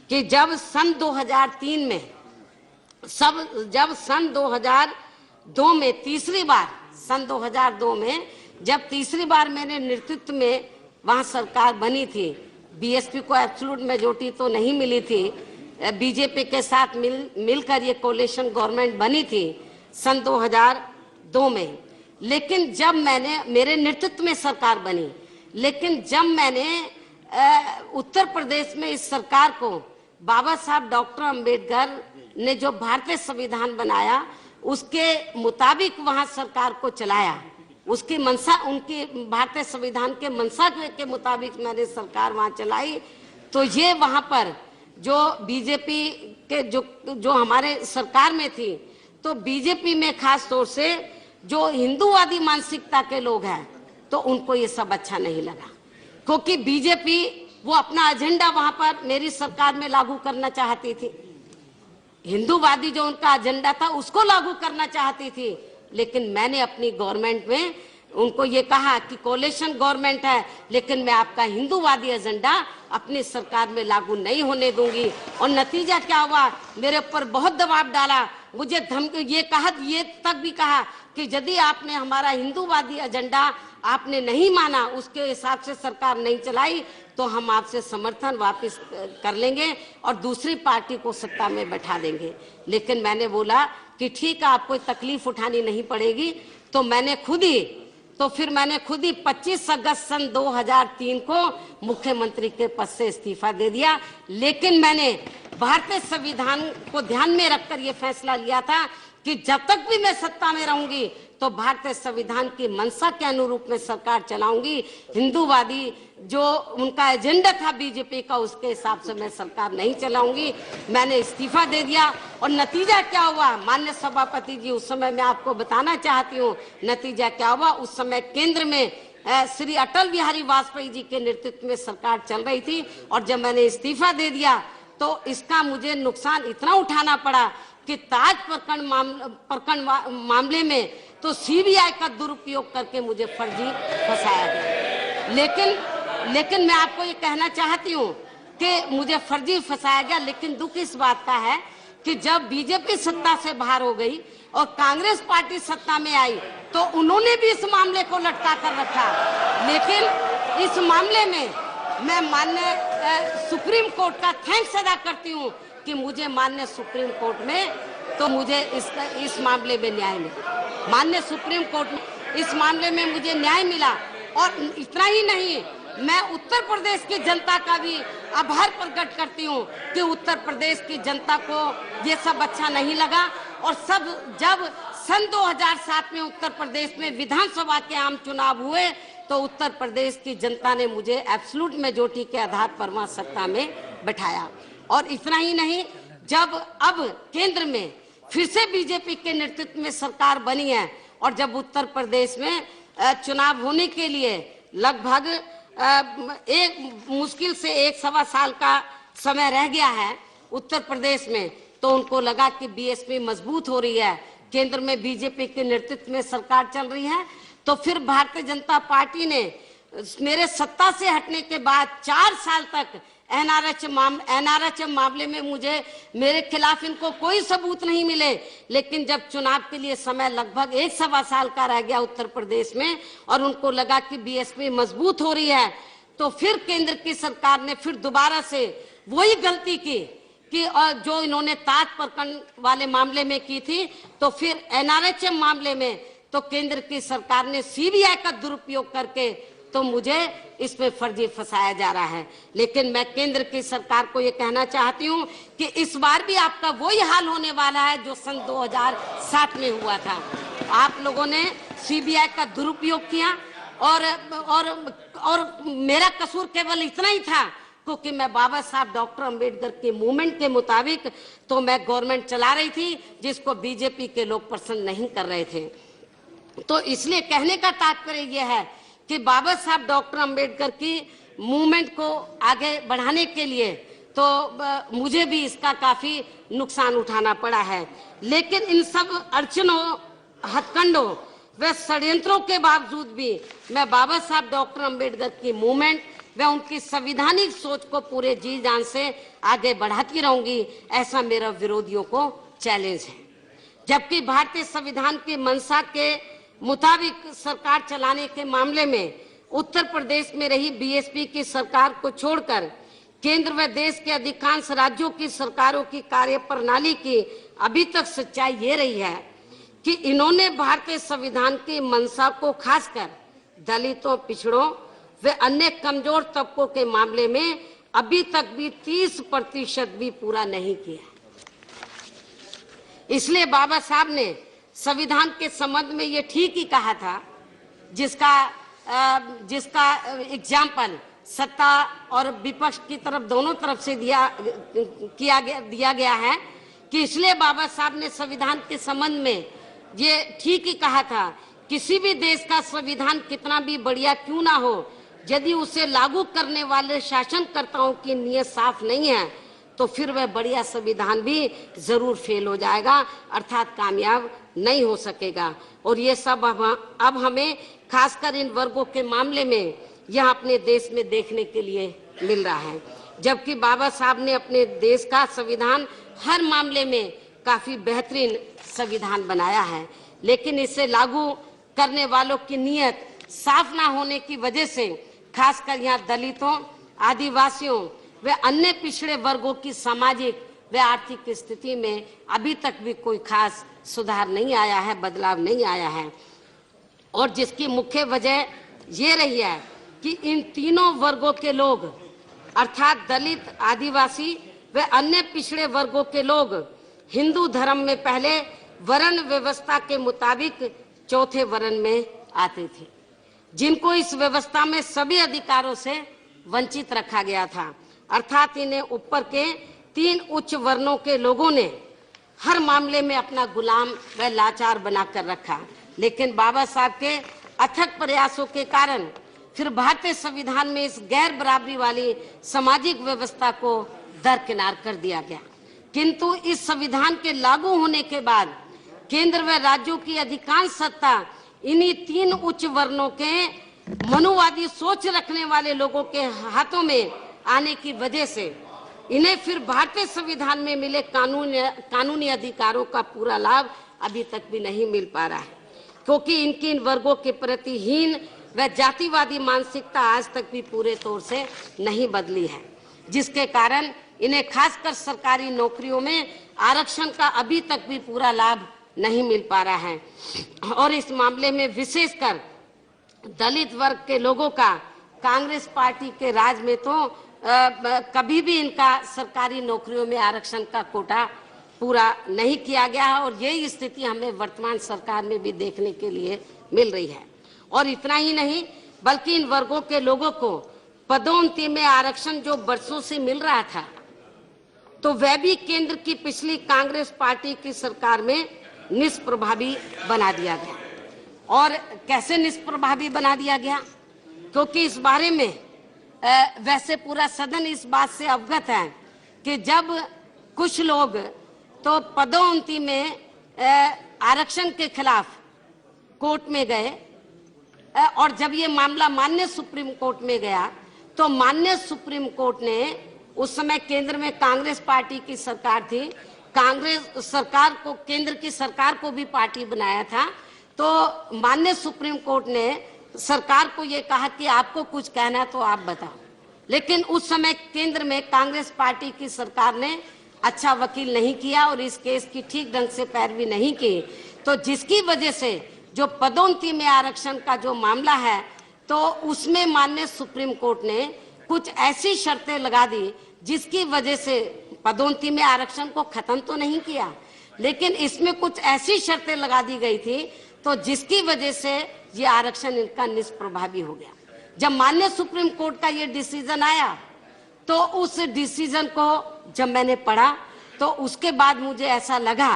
कि जब सन 2003 में जब सन 2002 में तीसरी बार, सन 2002 में जब तीसरी बार मैंने नेतृत्व में वहां सरकार बनी थी, बीएसपी को एब्सोल्यूट मेजॉरिटी तो नहीं मिली थी, बीजेपी के साथ मिलकर ये कोalition गवर्नमेंट बनी थी सन 2002 में। लेकिन जब मेरे नेतृत्व में सरकार बनी, लेकिन जब मैंने उत्तर प्रदेश में इस सरकार को बाबा साहब डॉक्टर अंबेडकर ने जो भारतीय संविधान बनाया उसके मुताबिक वहां सरकार को चलाया, उसकी मंशा, उनकी भारतीय संविधान के मंशा के मुताबिक मैंने सरकार वहां चलाई, तो ये वहां पर जो बीजेपी के जो हमारे सरकार में थी, तो बीजेपी में खास तौर से जो हिंदूवादी मानसिकता के लोग हैं, तो उनको ये सब अच्छा नहीं लगा, क्योंकि बीजेपी वो अपना एजेंडा वहां पर मेरी सरकार में लागू करना चाहती थी। हिंदूवादी जो उनका एजेंडा था उसको लागू करना चाहती थी, लेकिन मैंने अपनी गवर्नमेंट में उनको ये कहा कि कोalition गवर्नमेंट है, लेकिन मैं आपका हिंदूवादी एजेंडा अपनी सरकार में लागू नहीं होने दूंगी। और नतीजा क्या हुआ, मेरे ऊपर बहुत दबाव डाला, मुझे धमकी, ये तक भी कहा कि यदि आपने हमारा हिंदूवादी एजेंडा आपने नहीं माना, उसके हिसाब से सरकार नहीं चलाई, तो हम आपसे समर्थन वापस कर लेंगे और दूसरी पार्टी को सत्ता में बैठा देंगे। लेकिन मैंने बोला कि ठीक है, आपको तकलीफ उठानी नहीं पड़ेगी, तो मैंने खुद ही 25 अगस्त सन 2003 को मुख्यमंत्री के पद से इस्तीफा दे दिया। लेकिन मैंने भारतीय संविधान को ध्यान में रखकर यह फैसला लिया था कि जब तक भी मैं सत्ता में रहूंगी तो भारतीय संविधान की मंशा के अनुरूप में सरकार चलाऊंगी, हिंदूवादी जो उनका एजेंडा था बीजेपी का, उसके हिसाब से मैं सरकार नहीं चलाऊंगी। मैंने इस्तीफा दे दिया और नतीजा क्या हुआ, माननीय सभापति जी, उस समय मैं आपको बताना चाहती हूँ नतीजा क्या हुआ। उस समय केंद्र में श्री अटल बिहारी वाजपेयी जी के नेतृत्व में सरकार चल रही थी, और जब मैंने इस्तीफा दे दिया तो इसका मुझे नुकसान इतना उठाना पड़ा कि ताज प्रकरण मामले में तो सीबीआई का दुरुपयोग करके मुझे फर्जी फंसाया गया। लेकिन मैं आपको ये कहना चाहती हूँ कि मुझे फर्जी फंसाया गया, लेकिन दुख इस बात का है कि जब बीजेपी सत्ता से बाहर हो गई और कांग्रेस पार्टी सत्ता में आई, तो उन्होंने भी इस मामले को लटका कर रखा। लेकिन इस मामले में मैं माननीय सुप्रीम कोर्ट का थैंक्स अदा करती हूँ कि मुझे माननीय सुप्रीम कोर्ट में तो मुझे इस मामले में न्याय मिला। माननीय सुप्रीम कोर्ट में इस मामले में मुझे न्याय मिला। और इतना ही नहीं, मैं उत्तर प्रदेश की जनता का भी आभार प्रकट करती हूँ कि उत्तर प्रदेश की जनता को ये सब अच्छा नहीं लगा। और जब सन 2007 में उत्तर प्रदेश में विधानसभा के आम चुनाव हुए तो उत्तर प्रदेश की जनता ने मुझे एब्सोल्यूट मेजॉरिटी के आधार पर वहां सत्ता में बैठाया। और इतना ही नहीं, जब अब केंद्र में फिर से बीजेपी के नेतृत्व में सरकार बनी है और जब उत्तर प्रदेश में चुनाव होने के लिए लगभग एक मुश्किल से 1-1.25 साल का समय रह गया है उत्तर प्रदेश में, तो उनको लगा कि बीएसपी मजबूत हो रही है, केंद्र में बीजेपी के नेतृत्व में सरकार चल रही है। तो फिर भारतीय जनता पार्टी ने मेरे सत्ता से हटने के बाद 4 साल तक एनआरएच मामले में मेरे खिलाफ इनको कोई सबूत नहीं मिले। लेकिन जब चुनाव के लिए समय लगभग 1-1.25 साल का रह गया उत्तर प्रदेश में और उनको लगा कि बीएसपी मजबूत हो रही है, तो फिर केंद्र की सरकार ने फिर दोबारा से वही गलती की कि जो इन्होंने ताज प्रकरण वाले मामले में की थी। तो फिर एनआरएचएम मामले में तो केंद्र की सरकार ने सीबीआई का दुरुपयोग करके तो मुझे इसमें फर्जी फंसाया जा रहा है। लेकिन मैं केंद्र की सरकार को ये कहना चाहती हूँ कि इस बार भी आपका वही हाल होने वाला है जो सन 2007 में हुआ था। आप लोगों ने सीबीआई का दुरुपयोग किया और मेरा कसूर केवल इतना ही था क्योंकि मैं बाबा साहब डॉक्टर अंबेडकर के मूवमेंट के मुताबिक तो मैं गवर्नमेंट चला रही थी जिसको बीजेपी के लोग पसंद नहीं कर रहे थे। तो इसलिए कहने का तात्पर्य यह है कि बाबा साहब डॉक्टर अंबेडकर की मूवमेंट को आगे बढ़ाने के लिए तो मुझे भी इसका काफी नुकसान उठाना पड़ा है। लेकिन इन सब अड़चनों, हथकंडों व षड्यंत्रों के बावजूद भी मैं बाबा साहब डॉक्टर अंबेडकर की मूवमेंट व उनकी संवैधानिक सोच को पूरे जी जान से आगे बढ़ाती रहूंगी, ऐसा मेरा विरोधियों को चैलेंज है। जबकि भारतीय संविधान की मंशा के मुताबिक सरकार चलाने के मामले में उत्तर प्रदेश में रही बीएसपी की सरकार को छोड़कर केंद्र व देश के अधिकांश राज्यों की सरकारों की कार्यप्रणाली की अभी तक सच्चाई ये रही है कि इन्होंने भारतीय संविधान की मंशा को खासकर दलितों, पिछड़ों व अन्य कमजोर तबकों के मामले में अभी तक भी 30% भी पूरा नहीं किया। इसलिए बाबा साहब ने संविधान के संबंध में ये ठीक ही कहा था, जिसका एग्जाम्पल सत्ता और विपक्ष की तरफ दोनों तरफ से दिया गया है कि इसलिए बाबा साहब ने संविधान के संबंध में ये ठीक ही कहा था, किसी भी देश का संविधान कितना भी बढ़िया क्यों ना हो, यदि उसे लागू करने वाले शासनकर्ताओं की नीयत साफ नहीं है तो फिर वह बढ़िया संविधान भी जरूर फेल हो जाएगा, अर्थात कामयाब नहीं हो सकेगा। और ये सब अब हमें खासकर इन वर्गों के मामले में यह अपने देश में देखने के लिए मिल रहा है। जबकि बाबा साहब ने अपने देश का संविधान हर मामले में काफी बेहतरीन संविधान बनाया है, लेकिन इसे लागू करने वालों की नीयत साफ ना होने की वजह से खासकर यहाँ दलितों, आदिवासियों व अन्य पिछड़े वर्गों की सामाजिक व आर्थिक स्थिति में अभी तक भी कोई खास सुधार नहीं आया है, बदलाव नहीं आया है। और जिसकी मुख्य वजह ये रही है कि इन तीनों वर्गों के लोग अर्थात दलित, आदिवासी व अन्य पिछड़े वर्गों के लोग हिंदू धर्म में पहले वर्ण व्यवस्था के मुताबिक चौथे वर्ण में आते थे, जिनको इस व्यवस्था में सभी अधिकारों से वंचित रखा गया था। अर्थात इन्हें ऊपर के 3 उच्च वर्णों के लोगों ने हर मामले में अपना गुलाम व लाचार बनाकर रखा। लेकिन बाबा साहब के अथक प्रयासों के कारण फिर भारतीय संविधान में इस गैर बराबरी वाली सामाजिक व्यवस्था को दरकिनार कर दिया गया। किंतु इस संविधान के लागू होने के बाद केंद्र व राज्यों की अधिकांश सत्ता इन्हीं 3 उच्च वर्णों के मनुवादी सोच रखने वाले लोगों के हाथों में आने की वजह से इन्हें फिर भारतीय संविधान में मिले कानूनी अधिकारों का पूरा लाभ अभी तक भी नहीं मिल पा रहा है, क्योंकि इनकी इन वर्गों के प्रति हीन व जातिवादी मानसिकता आज तक भी पूरे तौर से नहीं बदली है, जिसके कारण इन्हें खासकर सरकारी नौकरियों में आरक्षण का अभी तक भी पूरा लाभ नहीं मिल पा रहा है। और इस मामले में विशेषकर दलित वर्ग के लोगों का कांग्रेस पार्टी के राज में तो कभी भी इनका सरकारी नौकरियों में आरक्षण का कोटा पूरा नहीं किया गया है और यही स्थिति हमें वर्तमान सरकार में भी देखने के लिए मिल रही है। और इतना ही नहीं बल्कि इन वर्गों के लोगों को पदोन्नति में आरक्षण जो वर्षों से मिल रहा था तो वह भी केंद्र की पिछली कांग्रेस पार्टी की सरकार में निष्प्रभावी बना दिया गया। और कैसे निष्प्रभावी बना दिया गया? क्योंकि इस बारे में वैसे पूरा सदन इस बात से अवगत है कि जब कुछ लोग तो पदोन्नति में आरक्षण के खिलाफ कोर्ट में गए और जब ये मामला माननीय सुप्रीम कोर्ट में गया तो माननीय सुप्रीम कोर्ट ने उस समय केंद्र में कांग्रेस पार्टी की सरकार थी, कांग्रेस सरकार को केंद्र की सरकार को भी पार्टी बनाया था, तो माननीय सुप्रीम कोर्ट ने सरकार को ये कहा कि आपको कुछ कहना है तो आप बताओ। लेकिन उस समय केंद्र में कांग्रेस पार्टी की सरकार ने अच्छा वकील नहीं किया और इस केस की ठीक ढंग से पैरवी नहीं की, तो जिसकी वजह से जो पदोन्नति में आरक्षण का जो मामला है तो उसमें माननीय सुप्रीम कोर्ट ने कुछ ऐसी शर्तें लगा दी जिसकी वजह से पदोन्नति में आरक्षण को खत्म तो नहीं किया लेकिन इसमें कुछ ऐसी शर्तें लगा दी गई थी तो जिसकी वजह से ये आरक्षण इनका निष्प्रभावी हो गया। जब माननीय सुप्रीम कोर्ट का ये डिसीजन आया तो उस डिसीजन को जब मैंने पढ़ा तो उसके बाद मुझे ऐसा लगा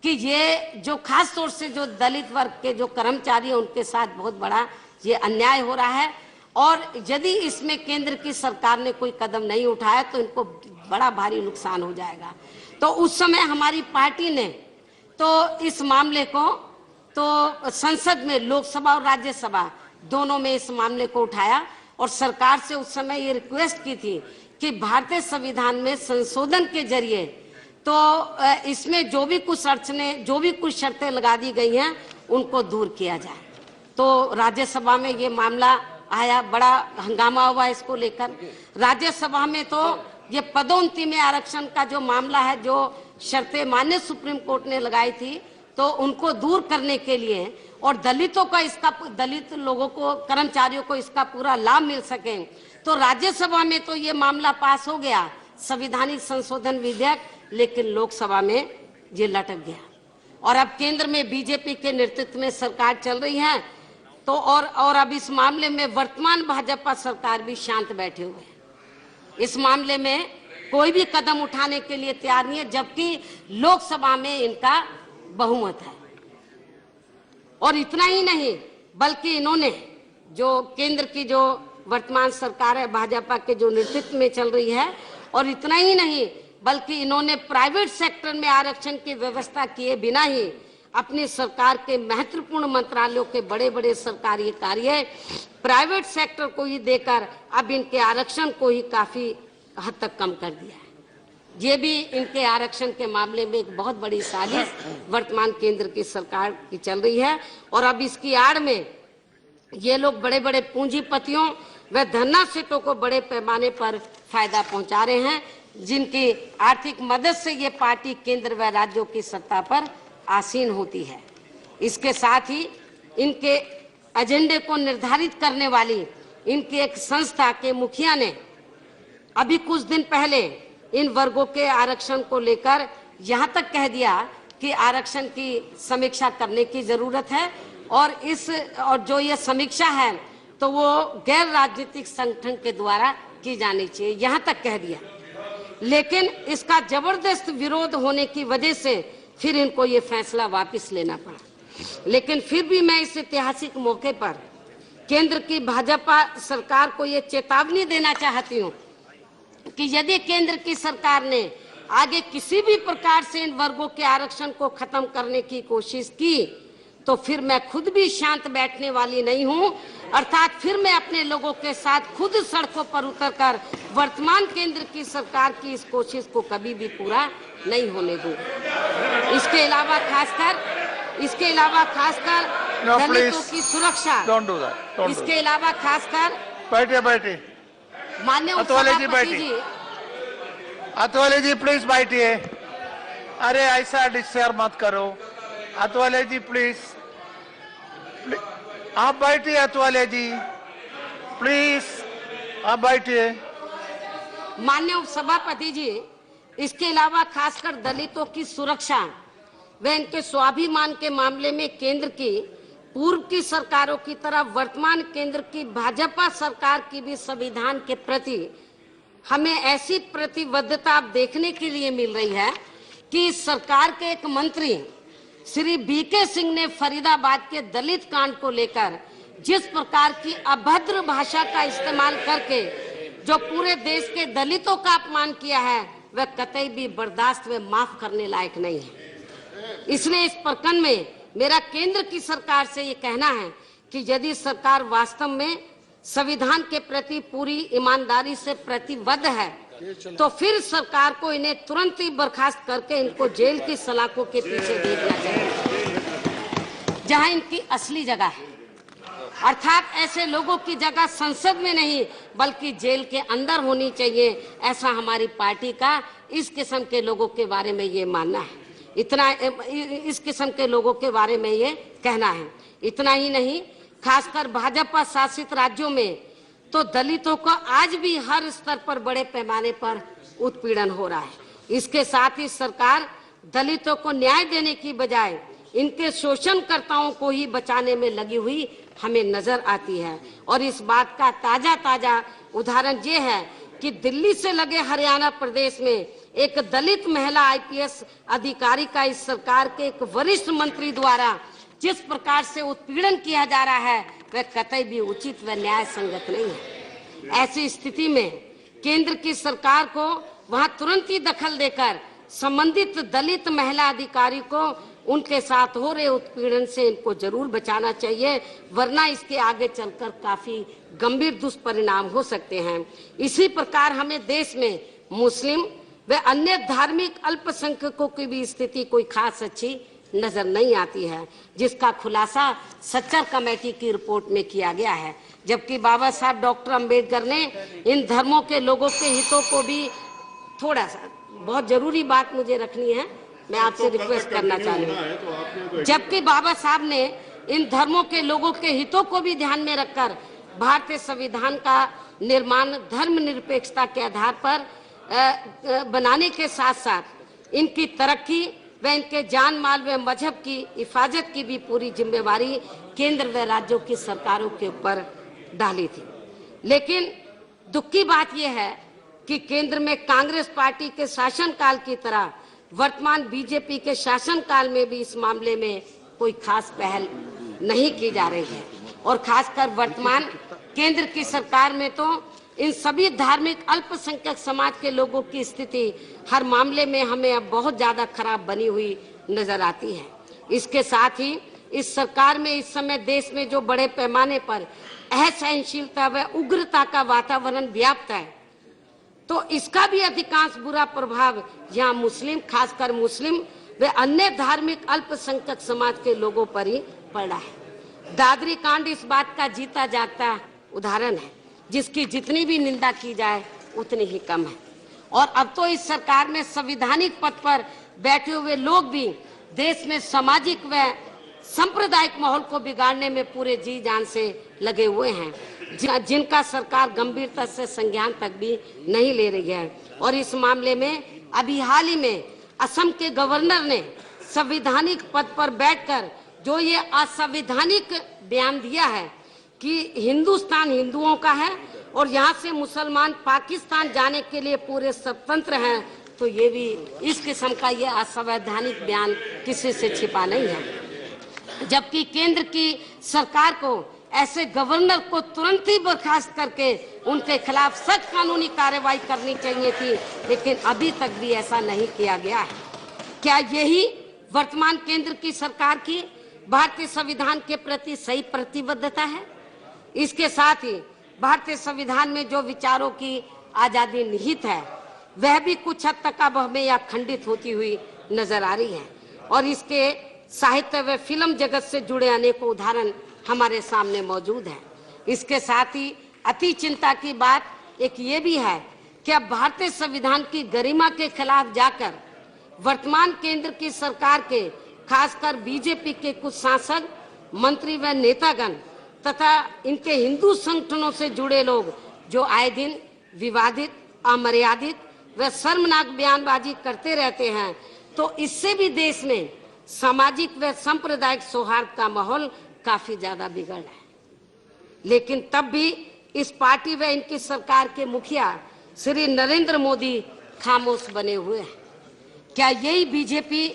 कि ये जो खास तौर से जो दलित वर्ग के जो कर्मचारी हैं उनके साथ बहुत बड़ा ये अन्याय हो रहा है और यदि इसमें केंद्र की सरकार ने कोई कदम नहीं उठाया तो इनको बड़ा भारी नुकसान हो जाएगा। तो उस समय हमारी पार्टी ने तो इस मामले को तो संसद में लोकसभा और राज्यसभा दोनों में इस मामले को उठाया और सरकार से उस समय ये रिक्वेस्ट की थी कि भारतीय संविधान में संशोधन के जरिए तो इसमें जो भी कुछ अड़चनें जो भी कुछ शर्तें लगा दी गई हैं उनको दूर किया जाए। तो राज्यसभा में ये मामला आया, बड़ा हंगामा हुआ इसको लेकर। राज्यसभा में तो ये पदोन्नति में आरक्षण का जो मामला है जो शर्तें माननीय सुप्रीम कोर्ट ने लगाई थी तो उनको दूर करने के लिए और दलितों का इसका दलित लोगों को कर्मचारियों को इसका पूरा लाभ मिल सके तो राज्यसभा में तो ये मामला पास हो गया संवैधानिक संशोधन विधेयक, लेकिन लोकसभा में ये लटक गया और अब केंद्र में बीजेपी के नेतृत्व में सरकार चल रही है तो और अब इस मामले में वर्तमान भाजपा सरकार भी शांत बैठे हुए हैं। इस मामले में कोई भी कदम उठाने के लिए तैयार नहीं है जबकि लोकसभा में इनका बहुमत है। और इतना ही नहीं बल्कि इन्होंने जो केंद्र की जो वर्तमान सरकार है भाजपा के जो नेतृत्व में चल रही है और इतना ही नहीं बल्कि इन्होंने प्राइवेट सेक्टर में आरक्षण की व्यवस्था किए बिना ही अपनी सरकार के महत्वपूर्ण मंत्रालयों के बड़े बड़े सरकारी कार्य प्राइवेट सेक्टर को ही देकर अब इनके आरक्षण को ही काफी हद तक कम कर दिया है। ये भी इनके आरक्षण के मामले में एक बहुत बड़ी साजिश वर्तमान केंद्र की सरकार की चल रही है और अब इसकी आड़ में ये लोग बड़े बड़े पूंजीपतियों व धन्ना सेठों को बड़े पैमाने पर फायदा पहुंचा रहे हैं जिनकी आर्थिक मदद से ये पार्टी केंद्र व राज्यों की सत्ता पर आसीन होती है। इसके साथ ही इनके एजेंडे को निर्धारित करने वाली इनकी एक संस्था के मुखिया ने अभी कुछ दिन पहले इन वर्गों के आरक्षण को लेकर यहाँ तक कह दिया कि आरक्षण की समीक्षा करने की जरूरत है और जो ये समीक्षा है तो वो गैर राजनीतिक संगठन के द्वारा की जानी चाहिए, यहाँ तक कह दिया। लेकिन इसका जबरदस्त विरोध होने की वजह से फिर इनको ये फैसला वापस लेना पड़ा। लेकिन फिर भी मैं इस ऐतिहासिक मौके पर केंद्र की भाजपा सरकार को ये चेतावनी देना चाहती हूँ कि यदि केंद्र की सरकार ने आगे किसी भी प्रकार से इन वर्गों के आरक्षण को खत्म करने की कोशिश की तो फिर मैं खुद भी शांत बैठने वाली नहीं हूं, अर्थात फिर मैं अपने लोगों के साथ खुद सड़कों पर उतरकर वर्तमान केंद्र की सरकार की इस कोशिश को कभी भी पूरा नहीं होने दूंगी। इसके अलावा खासकर दलितों की सुरक्षा, इसके अलावा खासकर बैठे माननीय अतवाले जी प्लीज बैठिए। अरे ऐसा डिस्टर्ब मत करो। अतवाले जी प्लीज, आप बैठिए। अतवाले जी प्लीज आप बैठिए। माननीय उपसभापति जी, इसके अलावा खासकर दलितों की सुरक्षा व इनके स्वाभिमान के मामले में केंद्र की पूर्व की सरकारों की तरह वर्तमान केंद्र की भाजपा सरकार की भी संविधान के प्रति हमें ऐसी प्रतिबद्धता देखने के लिए मिल रही है कि सरकार के एक मंत्री श्री बीके सिंह ने फरीदाबाद के दलित कांड को लेकर जिस प्रकार की अभद्र भाषा का इस्तेमाल करके जो पूरे देश के दलितों का अपमान किया है, वह कतई भी बर्दाश्त व माफ करने लायक नहीं है। इसलिए इस प्रकरण में मेरा केंद्र की सरकार से ये कहना है कि यदि सरकार वास्तव में संविधान के प्रति पूरी ईमानदारी से प्रतिबद्ध है तो फिर सरकार को इन्हें तुरंत ही बर्खास्त करके इनको जेल की सलाखों के पीछे भेजना चाहिए जहां इनकी असली जगह है, अर्थात ऐसे लोगों की जगह संसद में नहीं बल्कि जेल के अंदर होनी चाहिए। ऐसा हमारी पार्टी का इस किस्म के लोगों के बारे में ये मानना है। इतना इस किस्म के लोगों के बारे में ये कहना है। इतना ही नहीं, खासकर भाजपा शासित राज्यों में तो दलितों को आज भी हर स्तर पर बड़े पैमाने पर उत्पीड़न हो रहा है। इसके साथ ही सरकार दलितों को न्याय देने की बजाय इनके शोषणकर्ताओं को ही बचाने में लगी हुई हमें नजर आती है। और इस बात का ताजा उदाहरण ये है कि दिल्ली से लगे हरियाणा प्रदेश में एक दलित महिला आईपीएस अधिकारी का इस सरकार के एक वरिष्ठ मंत्री द्वारा जिस प्रकार से उत्पीड़न किया जा रहा है वह कतई भी उचित व न्याय संगत नहीं है। ऐसी स्थिति में केंद्र की सरकार को वहां तुरंत ही दखल देकर संबंधित दलित महिला अधिकारी को उनके साथ हो रहे उत्पीड़न से इनको जरूर बचाना चाहिए, वरना इसके आगे चलकर काफी गंभीर दुष्परिणाम हो सकते हैं। इसी प्रकार हमें देश में मुस्लिम व अन्य धार्मिक अल्पसंख्यकों की भी स्थिति कोई खास अच्छी नजर नहीं आती है, जिसका खुलासा सच्चर कमेटी की रिपोर्ट में किया गया है। जबकि बाबा साहब डॉक्टर अंबेडकर ने इन धर्मों के लोगों के हितों को भी थोड़ा सा, बहुत जरूरी बात मुझे रखनी है, मैं आपसे रिक्वेस्ट करना चाहती हूँ। जबकि बाबा साहब ने इन धर्मों के लोगों के हितों को भी ध्यान में रखकर भारतीय संविधान का निर्माण धर्मनिरपेक्षता के आधार पर बनाने के साथ साथ इनकी तरक्की व इनके जान माल व मजहब की हिफाजत की भी पूरी जिम्मेवारी केंद्र व राज्यों की सरकारों के ऊपर डाली थी। लेकिन दुख की बात यह है कि केंद्र में कांग्रेस पार्टी के शासनकाल की तरह वर्तमान बीजेपी के शासनकाल में भी इस मामले में कोई खास पहल नहीं की जा रही है। और खासकर वर्तमान केंद्र की सरकार में तो इन सभी धार्मिक अल्पसंख्यक समाज के लोगों की स्थिति हर मामले में हमें अब बहुत ज्यादा खराब बनी हुई नजर आती है। इसके साथ ही इस सरकार में इस समय देश में जो बड़े पैमाने पर असहनशीलता व उग्रता का वातावरण व्याप्त है, तो इसका भी अधिकांश बुरा प्रभाव यहाँ मुस्लिम, खासकर मुस्लिम व अन्य धार्मिक अल्पसंख्यक समाज के लोगों पर ही पड़ा है। दादरी कांड इस बात का जीता जागता उदाहरण है, जिसकी जितनी भी निंदा की जाए उतनी ही कम है। और अब तो इस सरकार में संवैधानिक पद पर बैठे हुए लोग भी देश में सामाजिक व सांप्रदायिक माहौल को बिगाड़ने में पूरे जी जान से लगे हुए हैं, जिनका सरकार गंभीरता से संज्ञान तक भी नहीं ले रही है। और इस मामले में अभी हाल ही में असम के गवर्नर ने संवैधानिक पद पर बैठकर जो ये असंवैधानिक बयान दिया है कि हिंदुस्तान हिंदुओं का है और यहाँ से मुसलमान पाकिस्तान जाने के लिए पूरे स्वतंत्र हैं, तो ये भी इस किस्म का ये असंवैधानिक बयान किसी से छिपा नहीं है। जबकि केंद्र की सरकार को ऐसे गवर्नर को तुरंत ही बर्खास्त करके उनके खिलाफ सख्त कानूनी कार्रवाई करनी चाहिए थी, लेकिन अभी तक भी ऐसा नहीं किया गया है। क्या यही वर्तमान केंद्र की सरकार की भारतीय संविधान के प्रति सही प्रतिबद्धता है? इसके साथ ही भारतीय संविधान में जो विचारों की आजादी निहित है वह भी कुछ हद तक अब हमें या खंडित होती हुई नजर आ रही है। और इसके साहित्य व फिल्म जगत से जुड़े अनेकों उदाहरण हमारे सामने मौजूद है। इसके साथ ही अति चिंता की बात एक ये भी है क्या भारतीय संविधान की गरिमा के खिलाफ जाकर वर्तमान केंद्र की सरकार के, खासकर बीजेपी के कुछ सांसद, मंत्री व नेतागण तथा इनके हिंदू संगठनों से जुड़े लोग जो आए दिन विवादित, अमर्यादित व शर्मनाक बयानबाजी करते रहते हैं, तो इससे भी देश में सामाजिक व सांप्रदायिक सौहार्द का माहौल काफी ज्यादा बिगड़ है। लेकिन तब भी इस पार्टी व इनकी सरकार के मुखिया श्री नरेंद्र मोदी खामोश बने हुए हैं। क्या यही बीजेपी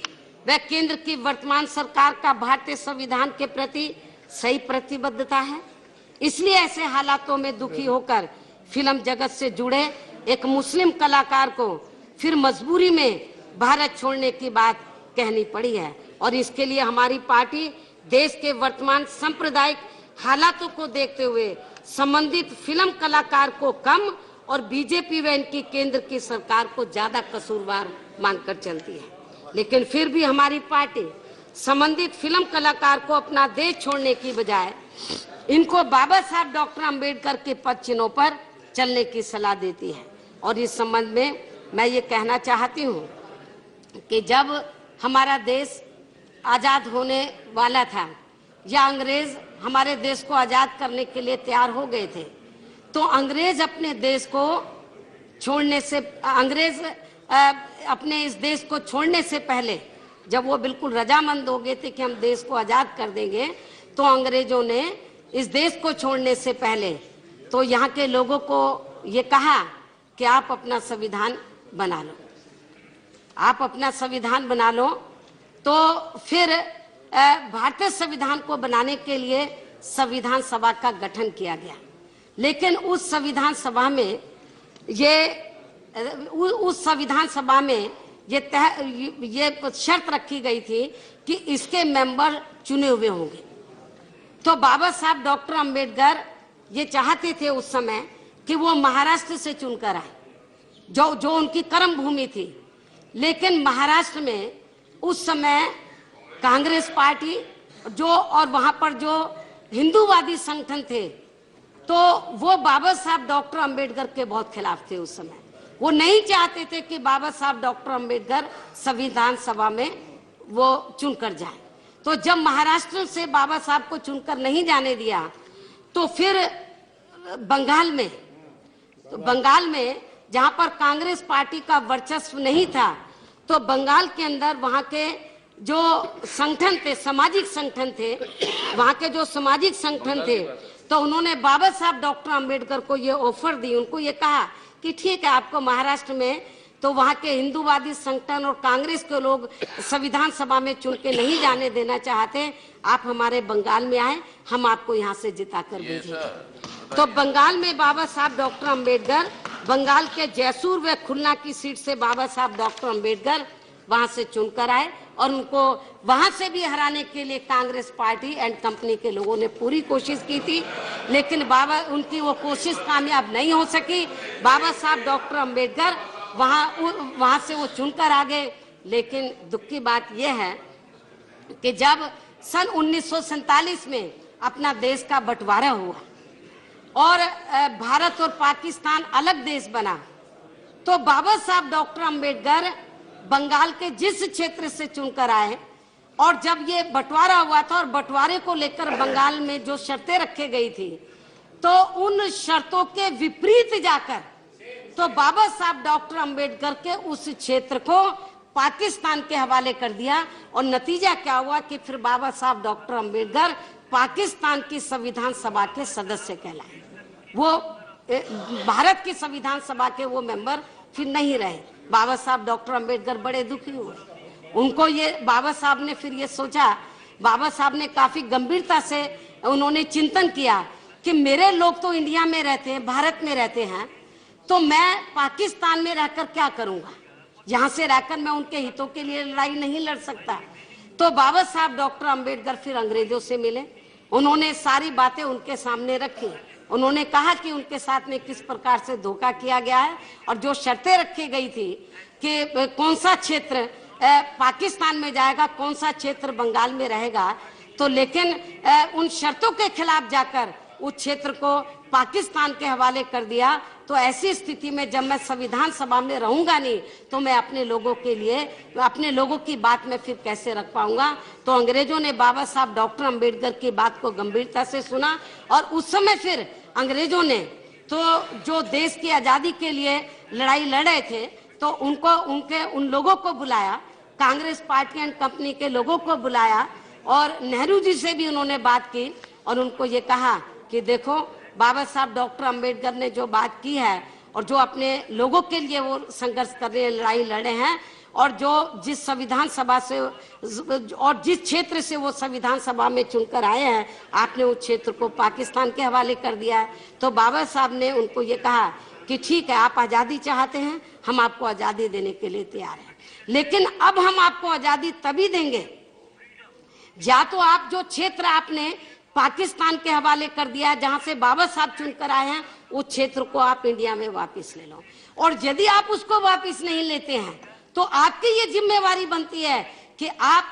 व केंद्र की वर्तमान सरकार का भारतीय संविधान के प्रति सही प्रतिबद्धता है? इसलिए ऐसे हालातों में दुखी होकर फिल्म जगत से जुड़े एक मुस्लिम कलाकार को फिर मजबूरी में भारत छोड़ने की बात कहनी पड़ी है। और इसके लिए हमारी पार्टी देश के वर्तमान सांप्रदायिक हालातों को देखते हुए संबंधित फिल्म कलाकार को कम और बीजेपी व इनकी केंद्र की सरकार को ज्यादा कसूरवार मानकर चलती है। लेकिन फिर भी हमारी पार्टी संबंधित फिल्म कलाकार को अपना देश छोड़ने की बजाय इनको बाबा साहब डॉक्टर अंबेडकर के पद चिन्हों पर चलने की सलाह देती है। और इस संबंध में मैं ये कहना चाहती हूँ कि जब हमारा देश आजाद होने वाला था या अंग्रेज हमारे देश को आजाद करने के लिए तैयार हो गए थे, तो अंग्रेज अपने देश को छोड़ने से अपने इस देश को छोड़ने से पहले जब वो बिल्कुल रजामंद हो गए थे कि हम देश को आजाद कर देंगे, तो अंग्रेजों ने इस देश को छोड़ने से पहले तो यहाँ के लोगों को ये कहा कि आप अपना संविधान बना लो, आप अपना संविधान बना लो। तो फिर भारतीय संविधान को बनाने के लिए संविधान सभा का गठन किया गया। लेकिन उस संविधान सभा में ये शर्त रखी गई थी कि इसके मेंबर चुने हुए होंगे। तो बाबा साहब डॉक्टर अंबेडकर ये चाहते थे उस समय कि वो महाराष्ट्र से चुनकर आए, जो उनकी कर्म भूमि थी। लेकिन महाराष्ट्र में उस समय कांग्रेस पार्टी और वहां पर जो हिंदूवादी संगठन थे, तो वो बाबा साहब डॉक्टर अंबेडकर के बहुत खिलाफ थे उस समय। वो नहीं चाहते थे कि बाबा साहब डॉक्टर अंबेडकर संविधान सभा में वो चुनकर जाए। तो जब महाराष्ट्र से बाबा साहब को चुनकर नहीं जाने दिया, तो फिर बंगाल में जहां पर कांग्रेस पार्टी का वर्चस्व नहीं था, तो बंगाल के अंदर वहां के जो संगठन थे, सामाजिक संगठन थे, वहां के जो सामाजिक संगठन थे, तो उन्होंने बाबा साहब डॉक्टर अंबेडकर को ये ऑफर दी, उनको ये कहा कि ठीक है, आपको महाराष्ट्र में तो वहां के हिंदूवादी संगठन और कांग्रेस के लोग संविधान सभा में चुन के नहीं जाने देना चाहते, आप हमारे बंगाल में आए, हम आपको यहाँ से जिता कर भेजेंगे। तो बंगाल में बाबा साहब डॉक्टर अंबेडकर, बंगाल के जैसूर व खुलना की सीट से बाबा साहब डॉक्टर अंबेडकर वहां से चुनकर आए और उनको वहां से भी हराने के लिए कांग्रेस पार्टी एंड कंपनी के लोगों ने पूरी कोशिश की थी। लेकिन उनकी वो कोशिश कामयाब नहीं हो सकी। बाबा साहब डॉक्टर अंबेडकर वहां से वो चुनकर आ गए। लेकिन दुख की बात यह है कि जब सन 1947 में अपना देश का बंटवारा हुआ और भारत और पाकिस्तान अलग देश बना, तो बाबा साहब डॉक्टर अंबेडकर बंगाल के जिस क्षेत्र से चुनकर आए, और जब ये बंटवारा हुआ था और बंटवारे को लेकर बंगाल में जो शर्तें रखी गई थी, तो उन शर्तों के विपरीत जाकर तो बाबा साहब डॉक्टर अंबेडकर के उस क्षेत्र को पाकिस्तान के हवाले कर दिया। और नतीजा क्या हुआ कि फिर बाबा साहब डॉक्टर अंबेडकर पाकिस्तान की संविधान सभा के सदस्य कहलाए। वो भारत की संविधान सभा के वो मेंबर फिर नहीं रहे। बाबा साहब डॉक्टर अंबेडकर बड़े दुखी हुए। उनको ये बाबा साहब ने फिर ये सोचा, बाबा साहब ने काफी गंभीरता से उन्होंने चिंतन किया कि मेरे लोग तो इंडिया में रहते हैं, भारत में रहते हैं, तो मैं पाकिस्तान में रहकर क्या करूंगा, यहाँ से रहकर मैं उनके हितों के लिए लड़ाई नहीं लड़ सकता। तो बाबा साहब डॉक्टर अंबेडकर फिर अंग्रेजों से मिले, उन्होंने सारी बातें उनके सामने रखी। उन्होंने कहा कि उनके साथ में किस प्रकार से धोखा किया गया है और जो शर्तें रखी गई थी कि कौन सा क्षेत्र पाकिस्तान में जाएगा, कौन सा क्षेत्र बंगाल में रहेगा, तो लेकिन उन शर्तों के खिलाफ जाकर उस क्षेत्र को पाकिस्तान के हवाले कर दिया। तो तो ऐसी स्थिति में जब मैं संविधान सभा में रहूंगा नहीं तो मैं अपने लोगों के लिए, अपने लोगों की बात में फिर कैसे रख पाऊंगा। तो अंग्रेजों ने बाबा साहब डॉक्टर अंबेडकर की बात को गंभीरता से सुना और उस समय फिर अंग्रेजों ने तो जो देश की आजादी के लिए लड़ाई लड़ रहे थे तो उन लोगों को बुलाया, कांग्रेस पार्टी एंड कंपनी के लोगों को बुलाया और नेहरू जी से भी उन्होंने बात की और उनको ये कहा कि देखो बाबा साहब डॉक्टर अंबेडकर ने जो बात की है और जो अपने लोगों के लिए वो संघर्ष कर रहे हैं, लड़ाई लड़े हैं और जो जिस संविधान सभा से और जिस क्षेत्र से वो संविधान सभा में चुनकर आए हैं, आपने उस क्षेत्र को पाकिस्तान के हवाले कर दिया है। तो बाबा साहब ने उनको ये कहा कि ठीक है, आप आज़ादी चाहते हैं, हम आपको आज़ादी देने के लिए तैयार हैं, लेकिन अब हम आपको आज़ादी तभी देंगे या तो आप जो क्षेत्र आपने पाकिस्तान के हवाले कर दिया जहां से बाबा साहब चुनकर आए हैं उस क्षेत्र को आप इंडिया में वापस ले लो, और यदि आप उसको वापस नहीं लेते हैं तो आपकी ये जिम्मेवारी बनती है कि आप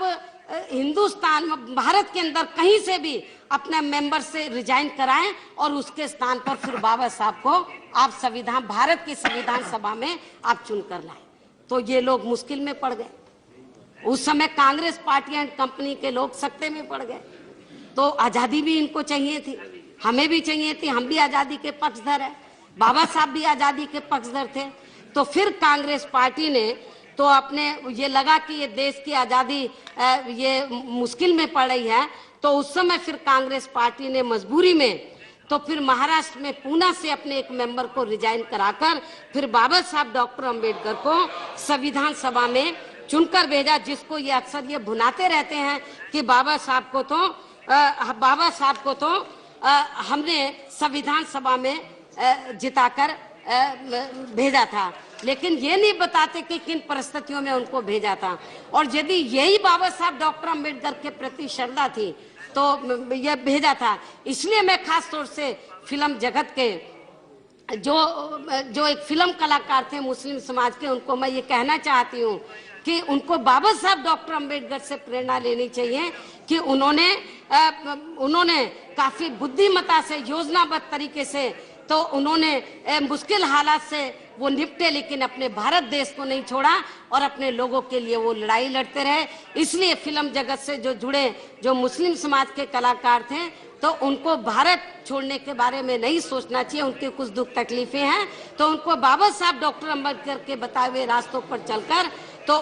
हिंदुस्तान भारत के अंदर कहीं से भी अपने मेंबर से रिजाइन कराएं और उसके स्थान पर फिर बाबा साहब को आप संविधान, भारत की संविधान सभा में आप चुनकर लाएं। तो ये लोग मुश्किल में पड़ गए। उस समय कांग्रेस पार्टी एंड कंपनी के लोग सत्ते में पड़ गए। तो आजादी भी इनको चाहिए थी, हमें भी चाहिए थी, हम भी आजादी के पक्षधर है, बाबा साहब भी आजादी के पक्षधर थे। तो फिर कांग्रेस पार्टी ने तो अपने ये लगा कि ये देश की आजादी ये मुश्किल में पड़ रही है, तो उस समय फिर कांग्रेस पार्टी ने मजबूरी में तो फिर महाराष्ट्र में पूना से अपने एक मेंबर को रिजाइन कराकर फिर बाबा साहब डॉक्टर अंबेडकर को संविधान सभा में चुनकर भेजा, जिसको ये अक्सर ये भुनाते रहते हैं कि बाबा साहब को तो हमने संविधान सभा में जिताकर भेजा था, लेकिन ये नहीं बताते कि किन परिस्थितियों में उनको भेजा था। और यदि यही बाबा साहब डॉक्टर अंबेडकर के प्रति श्रद्धा थी तो यह भेजा था। इसलिए मैं खास तौर से फिल्म जगत के जो एक फिल्म कलाकार थे मुस्लिम समाज के, उनको मैं ये कहना चाहती हूँ कि उनको बाबा साहब डॉक्टर अंबेडकर से प्रेरणा लेनी चाहिए कि उन्होंने काफी बुद्धिमता से, योजनाबद्ध तरीके से तो उन्होंने मुश्किल हालात से वो निपटे, लेकिन अपने भारत देश को नहीं छोड़ा और अपने लोगों के लिए वो लड़ाई लड़ते रहे। इसलिए फिल्म जगत से जो जुड़े जो मुस्लिम समाज के कलाकार थे तो उनको भारत छोड़ने के बारे में नहीं सोचना चाहिए। उनके कुछ दुख तकलीफें हैं तो उनको बाबा साहब डॉक्टर अंबेडकर के बताए हुए रास्तों पर चलकर तो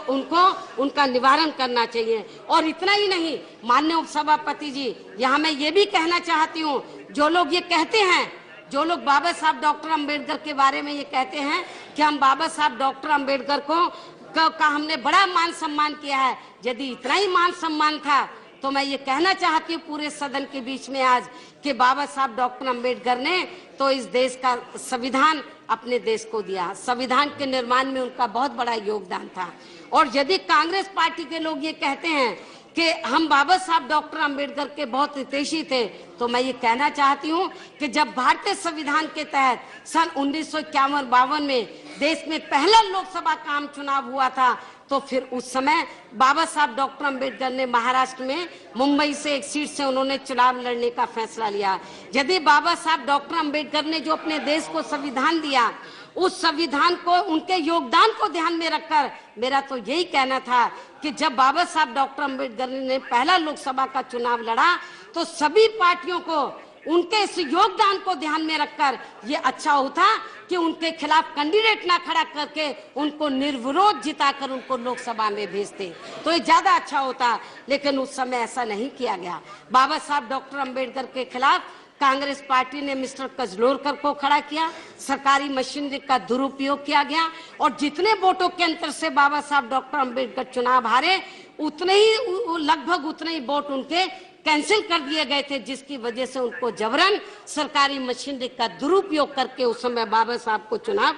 उनका निवारण करना चाहिए। और इतना ही नहीं, माननीय उपसभापति जी, यहाँ मैं ये भी कहना चाहती हूँ, जो लोग ये कहते हैं, जो लोग बाबा साहब डॉक्टर अंबेडकर के बारे में ये कहते हैं कि हम बाबा साहब डॉक्टर अंबेडकर का हमने बड़ा मान सम्मान किया है, यदि इतना ही मान सम्मान था तो मैं ये कहना चाहती हूँ पूरे सदन के बीच में आज कि बाबा साहब डॉक्टर अंबेडकर ने तो इस देश का संविधान अपने देश को दिया, संविधान के निर्माण में उनका बहुत बड़ा योगदान था। और यदि कांग्रेस पार्टी के लोग ये कहते हैं कि हम बाबा साहब डॉक्टर अंबेडकर के बहुत हितैषी थे, तो मैं ये कहना चाहती हूँ कि जब भारतीय संविधान के तहत सन 1951-52 में देश में पहला लोकसभा का आम चुनाव हुआ था, तो फिर उस समय बाबा साहब डॉक्टर अंबेडकर ने महाराष्ट्र में मुंबई से एक सीट से उन्होंने चुनाव लड़ने का फैसला लिया। यदि बाबा साहब डॉक्टर अंबेडकर ने जो अपने देश को संविधान दिया, उस संविधान को, उनके योगदान को ध्यान में रखकर मेरा तो यही कहना था कि जब बाबा साहब डॉक्टर अंबेडकर ने पहला लोकसभा का चुनाव लड़ा तो सभी पार्टियों को उनके इस योगदान को ध्यान में रखकर ये अच्छा होता कि उनके खिलाफ कैंडिडेट ना खड़ा करके उनको निर्विरोध जिताकर उनको लोकसभा में भेजते, तो ये ज्यादा अच्छा होता। लेकिन उस समय ऐसा नहीं किया गया। बाबा साहब डॉक्टर अंबेडकर के खिलाफ कांग्रेस पार्टी ने मिस्टर कजलोरकर को खड़ा किया, सरकारी मशीनरी का दुरुपयोग किया गया और जितने वोटों के अंतर से बाबा साहब डॉक्टर अंबेडकर चुनाव हारे, लगभग उतने ही वोट उनके कैंसिल कर दिए गए थे, जिसकी वजह से उनको जबरन सरकारी मशीनरी का दुरुपयोग करके उस समय बाबा साहब को चुनाव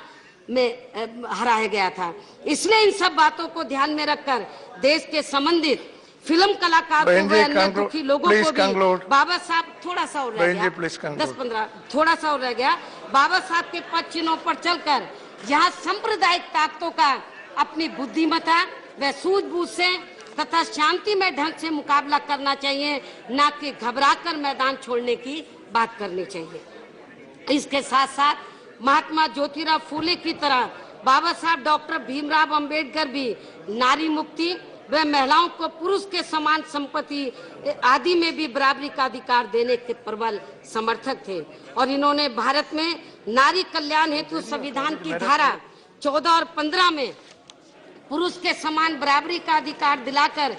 में हराया गया था। इसलिए इन सब बातों को ध्यान में रखकर देश के संबंधित फिल्म कलाकार को व अन्य दुखी लोगों को भी बाबा साहब, थोड़ा सा और रह गया, 10-15 थोड़ा सा और रह गया, बाबा साहब के पद चिन्हों पर चलकर यहाँ सांप्रदायिक ताकतों का अपनी बुद्धिमत्ता व सूझबूझ से तथा शांतिमय ढंग से मुकाबला करना चाहिए, न कि घबराकर मैदान छोड़ने की बात करनी चाहिए। इसके साथ साथ महात्मा ज्योतिराव फूले की तरह बाबा साहब डॉक्टर भीमराव अंबेडकर भी नारी मुक्ति व महिलाओं को पुरुष के समान संपत्ति आदि में भी बराबरी का अधिकार देने के प्रबल समर्थक थे और इन्होंने भारत में नारी कल्याण हेतु संविधान की धारा 14 और 15 में पुरुष के समान बराबरी का अधिकार दिलाकर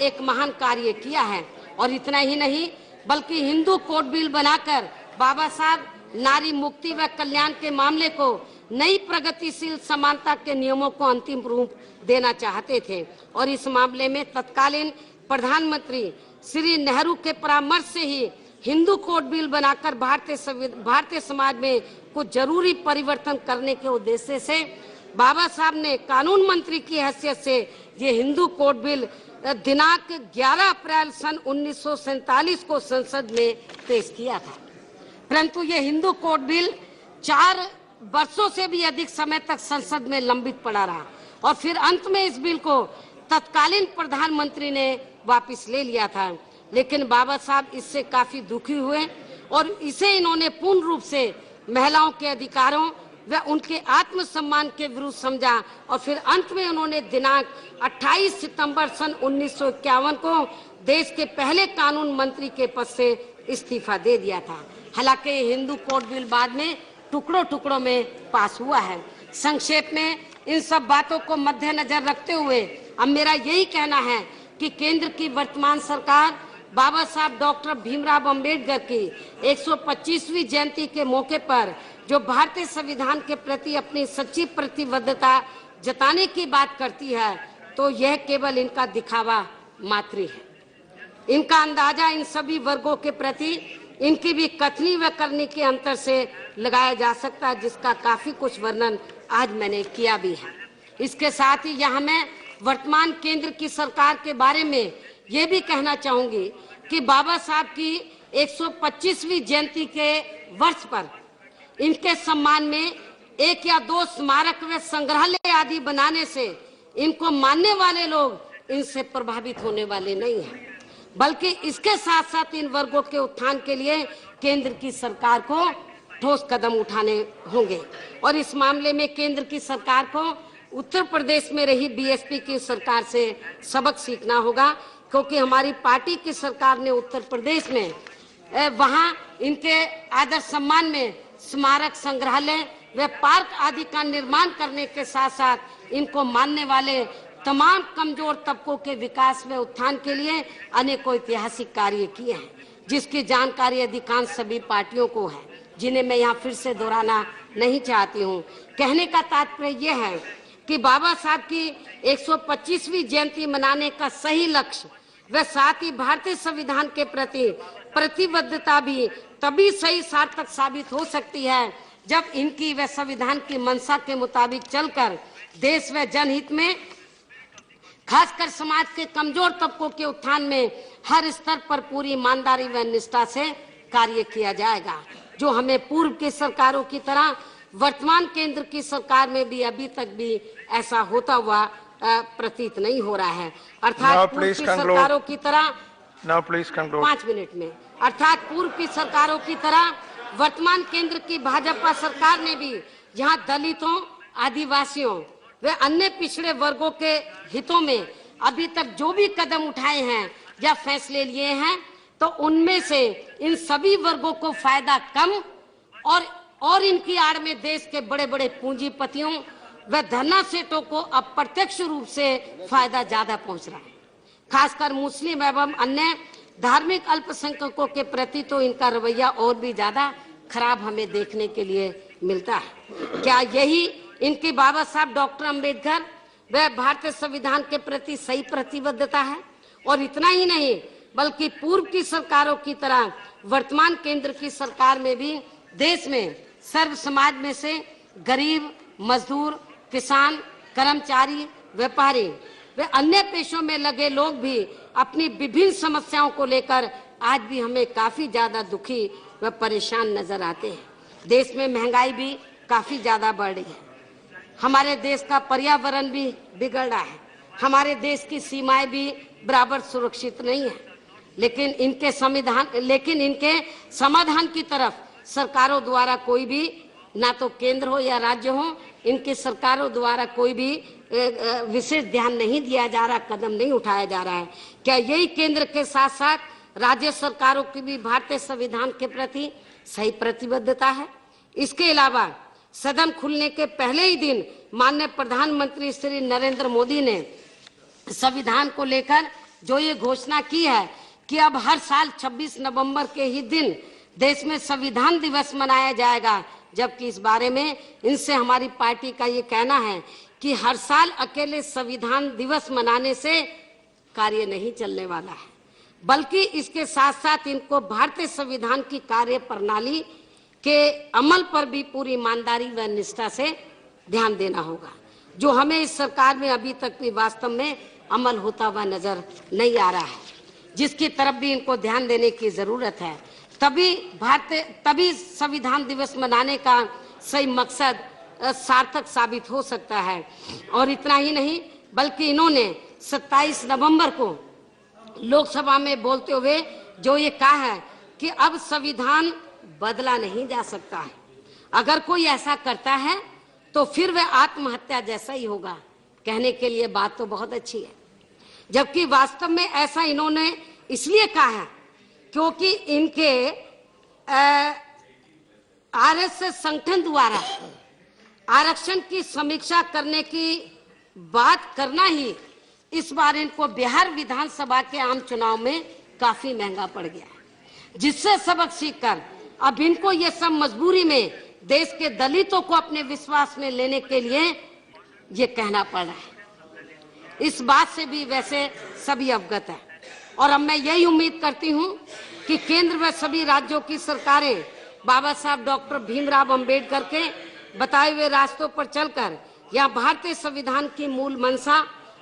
एक महान कार्य किया है। और इतना ही नहीं बल्कि हिंदू कोड बिल बनाकर बाबा साहब नारी मुक्ति व कल्याण के मामले को नई प्रगतिशील समानता के नियमों को अंतिम रूप देना चाहते थे और इस मामले में तत्कालीन प्रधानमंत्री श्री नेहरू के परामर्श से ही हिंदू कोड बिल बनाकर भारतीय समाज में कुछ जरूरी परिवर्तन करने के उद्देश्य से बाबा साहब ने कानून मंत्री की हैसियत से ये हिंदू कोड बिल दिनांक 11 अप्रैल सन 1947 को संसद में पेश किया था। परंतु ये हिंदू कोड बिल 4 वर्षों से भी अधिक समय तक संसद में लंबित पड़ा रहा और फिर अंत में इस बिल को तत्कालीन प्रधानमंत्री ने वापस ले लिया था। लेकिन बाबा साहब इससे काफी दुखी हुए और इसे इन्होंने पूर्ण रूप से महिलाओं के अधिकारों व उनके आत्मसम्मान के विरुद्ध समझा और फिर अंत में उन्होंने दिनांक 28 सितंबर सन 1951 को देश के पहले कानून मंत्री के पद से इस्तीफा दे दिया था। हालांकि हिंदू कोड बिल बाद में टुकड़ों टुकड़ों में पास हुआ है। संक्षेप में इन सब बातों को मद्देनजर रखते हुए अब मेरा यही कहना है कि केंद्र की वर्तमान सरकार बाबा साहब डॉक्टर भीमराव अंबेडकर की 125वीं जयंती के मौके पर जो भारतीय संविधान के प्रति अपनी सच्ची प्रतिबद्धता जताने की बात करती है तो यह केवल इनका दिखावा मात्र है। इनका अंदाजा इन सभी वर्गों के प्रति इनकी भी कथनी व करनी के अंतर से लगाया जा सकता है, जिसका काफी कुछ वर्णन आज मैंने किया भी है। इसके साथ ही यहाँ मैं वर्तमान केंद्र की सरकार के बारे में ये भी कहना चाहूंगी कि बाबा साहब की 125वीं जयंती के वर्ष पर इनके सम्मान में 1 या 2 स्मारक व संग्रहालय आदि बनाने से इनको मानने वाले लोग इनसे प्रभावित होने वाले नहीं हैं, बल्कि इसके साथ साथ इन वर्गों के उत्थान के लिए केंद्र की सरकार को ठोस कदम उठाने होंगे। और इस मामले में केंद्र की सरकार को उत्तर प्रदेश में रही बीएसपी की सरकार से सबक सीखना होगा, क्योंकि हमारी पार्टी की सरकार ने उत्तर प्रदेश में वहां इनके आदर सम्मान में स्मारक, संग्रहालय व पार्क आदि का निर्माण करने के साथ साथ इनको मानने वाले तमाम कमजोर तबकों के विकास में उत्थान के लिए अनेकों ऐतिहासिक कार्य किए हैं, जिसकी जानकारी अधिकांश सभी पार्टियों को है, जिन्हें मैं यहाँ फिर से दोहराना नहीं चाहती हूँ। कहने का तात्पर्य यह है कि बाबा साहब की 125वीं जयंती मनाने का सही लक्ष्य व साथ ही भारतीय संविधान के प्रति प्रतिबद्धता भी तभी सही सार्थक साबित हो सकती है जब इनकी व संविधान की मंशा के मुताबिक चलकर देश व जनहित में खासकर समाज के कमजोर तबकों के उत्थान में हर स्तर पर पूरी ईमानदारी व निष्ठा से कार्य किया जाएगा, जो हमें पूर्व की सरकारों की तरह वर्तमान केंद्र की सरकार में भी अभी तक भी ऐसा होता हुआ प्रतीत नहीं हो रहा है। अर्थात पूर्व की सरकारों की तरह 5 मिनट में अर्थात पूर्व की सरकारों की तरह वर्तमान केंद्र की भाजपा सरकार ने भी यहाँ दलितों, आदिवासियों व अन्य पिछड़े वर्गों के हितों में अभी तक जो भी कदम उठाए हैं या फैसले लिए हैं, तो उनमें से इन सभी वर्गों को फायदा कम और इनकी आड़ में देश के बड़े बड़े पूंजीपतियों व धरना सेठों को अप्रत्यक्ष रूप से फायदा ज्यादा पहुंच रहा है। खासकर मुस्लिम एवं अन्य धार्मिक अल्पसंख्यकों के प्रति तो इनका रवैया और भी ज्यादा खराब हमें देखने के लिए मिलता है। क्या यही इनकी बाबा साहब डॉक्टर अंबेडकर व भारतीय संविधान के प्रति सही प्रतिबद्धता है? और इतना ही नहीं बल्कि पूर्व की सरकारों की तरह वर्तमान केंद्र की सरकार में भी देश में सर्व समाज में से गरीब, मजदूर, किसान, कर्मचारी, व्यापारी व अन्य पेशों में लगे लोग भी अपनी विभिन्न समस्याओं को लेकर आज भी हमें काफी ज्यादा दुखी व परेशान नजर आते हैं। देश में महंगाई भी काफी ज्यादा बढ़ रही है, हमारे देश का पर्यावरण भी बिगड़ रहा है, हमारे देश की सीमाएं भी बराबर सुरक्षित नहीं है, लेकिन इनके समाधान की तरफ सरकारों द्वारा कोई भी ना तो केंद्र हो या राज्य हो, इनकी सरकारों द्वारा कोई भी विशेष ध्यान नहीं दिया जा रहा, कदम नहीं उठाया जा रहा है। क्या यही केंद्र के साथ साथ राज्य सरकारों की भी भारतीय संविधान के प्रति सही प्रतिबद्धता है? इसके अलावा सदन खुलने के पहले ही दिन माननीय प्रधानमंत्री श्री नरेंद्र मोदी ने संविधान को लेकर जो ये घोषणा की है कि अब हर साल 26 नवंबर के ही दिन देश में संविधान दिवस मनाया जाएगा, जबकि इस बारे में इनसे हमारी पार्टी का ये कहना है कि हर साल अकेले संविधान दिवस मनाने से कार्य नहीं चलने वाला है, बल्कि इसके साथ साथ इनको भारतीय संविधान की कार्य प्रणाली के अमल पर भी पूरी ईमानदारी व निष्ठा से ध्यान देना होगा, जो हमें इस सरकार में अभी तक भी वास्तव में अमल होता हुआ नजर नहीं आ रहा है, जिसकी तरफ भी इनको ध्यान देने की जरूरत है। तभी संविधान दिवस मनाने का सही मकसद सार्थक साबित हो सकता है। और इतना ही नहीं, बल्कि इन्होंने 27 नवंबर को लोकसभा में बोलते हुए जो ये कहा है कि अब संविधान बदला नहीं जा सकता है, अगर कोई ऐसा करता है तो फिर वह आत्महत्या जैसा ही होगा। कहने के लिए बात तो बहुत अच्छी है, जबकि वास्तव में ऐसा इन्होंने इसलिए कहा है क्योंकि इनके आरएसएस संगठन द्वारा आरक्षण की समीक्षा करने की बात करना ही इस बार इनको बिहार विधानसभा के आम चुनाव में काफी महंगा पड़ गया है, जिससे सबक सीखकर अब इनको ये सब मजबूरी में देश के दलितों को अपने विश्वास में लेने के लिए ये कहना पड़ रहा है। इस बात से भी वैसे सभी अवगत है, और अब मैं यही उम्मीद करती हूँ कि केंद्र व सभी राज्यों की सरकारें बाबा साहब डॉक्टर भीमराव अंबेडकर के बताए हुए रास्तों पर चलकर यहाँ भारतीय संविधान की मूल मंशा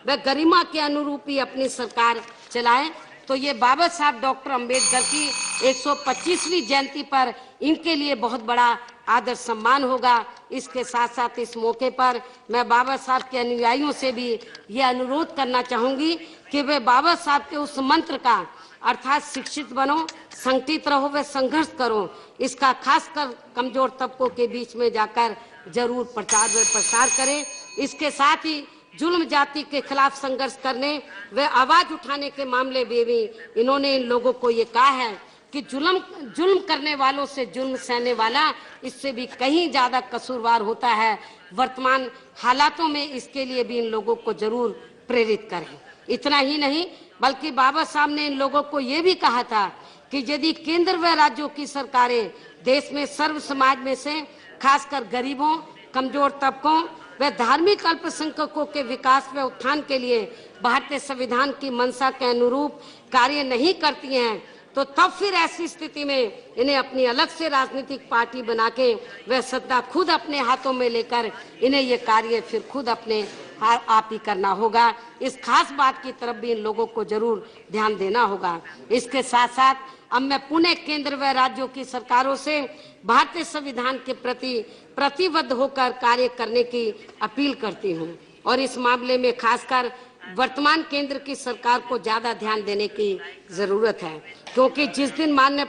व गरिमा के अनुरूप ही अपनी सरकार चलाए, तो ये बाबा साहब डॉक्टर अंबेडकर की 125वीं जयंती पर इनके लिए बहुत बड़ा आदर सम्मान होगा। इसके साथ साथ इस मौके पर मैं बाबा साहब के अनुयायियों से भी ये अनुरोध करना चाहूंगी कि वे बाबा साहब के उस मंत्र का अर्थात शिक्षित बनो, संगठित रहो व संघर्ष करो, इसका खासकर कमजोर तबकों के बीच में जाकर जरूर प्रचार व प्रसार करें। इसके साथ ही जुल्म जाति के खिलाफ संघर्ष करने व आवाज उठाने के मामले में भी इन्होंने इन लोगों को ये कहा है कि जुल्म करने वालों से जुल्म सहने वाला इससे भी कहीं ज्यादा कसूरवार होता है। वर्तमान हालातों में इसके लिए भी इन लोगों को जरूर प्रेरित करें। इतना ही नहीं, बल्कि बाबा साहब ने इन लोगों को ये भी कहा था कि यदि केंद्र व राज्यों की सरकारें देश में सर्व समाज में से खासकर गरीबों, कमजोर तबकों व धार्मिक अल्पसंख्यकों के विकास व उत्थान के लिए भारतीय संविधान की मंशा के अनुरूप कार्य नहीं करती हैं, तो तब फिर ऐसी स्थिति में इन्हें अपनी अलग से राजनीतिक पार्टी बना के वह सत्ता खुद अपने हाथों में लेकर इन्हें ये कार्य फिर खुद अपने आप ही करना होगा। इस खास बात की तरफ भी इन लोगों को जरूर ध्यान देना होगा। इसके साथ साथ अब मैं पुनः केंद्र व राज्यों की सरकारों से भारतीय संविधान के प्रति प्रतिबद्ध होकर कार्य करने की अपील करती हूँ, और इस मामले में खासकर वर्तमान केंद्र की सरकार को ज्यादा ध्यान देने की जरूरत है, क्योंकि जिस दिन माननीय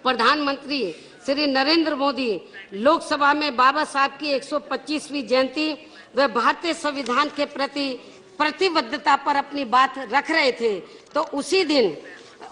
प्रधानमंत्री श्री नरेंद्र मोदी लोकसभा में बाबा साहब की 125वीं जयंती व भारतीय संविधान के प्रति प्रतिबद्धता पर अपनी बात रख रहे थे, तो उसी दिन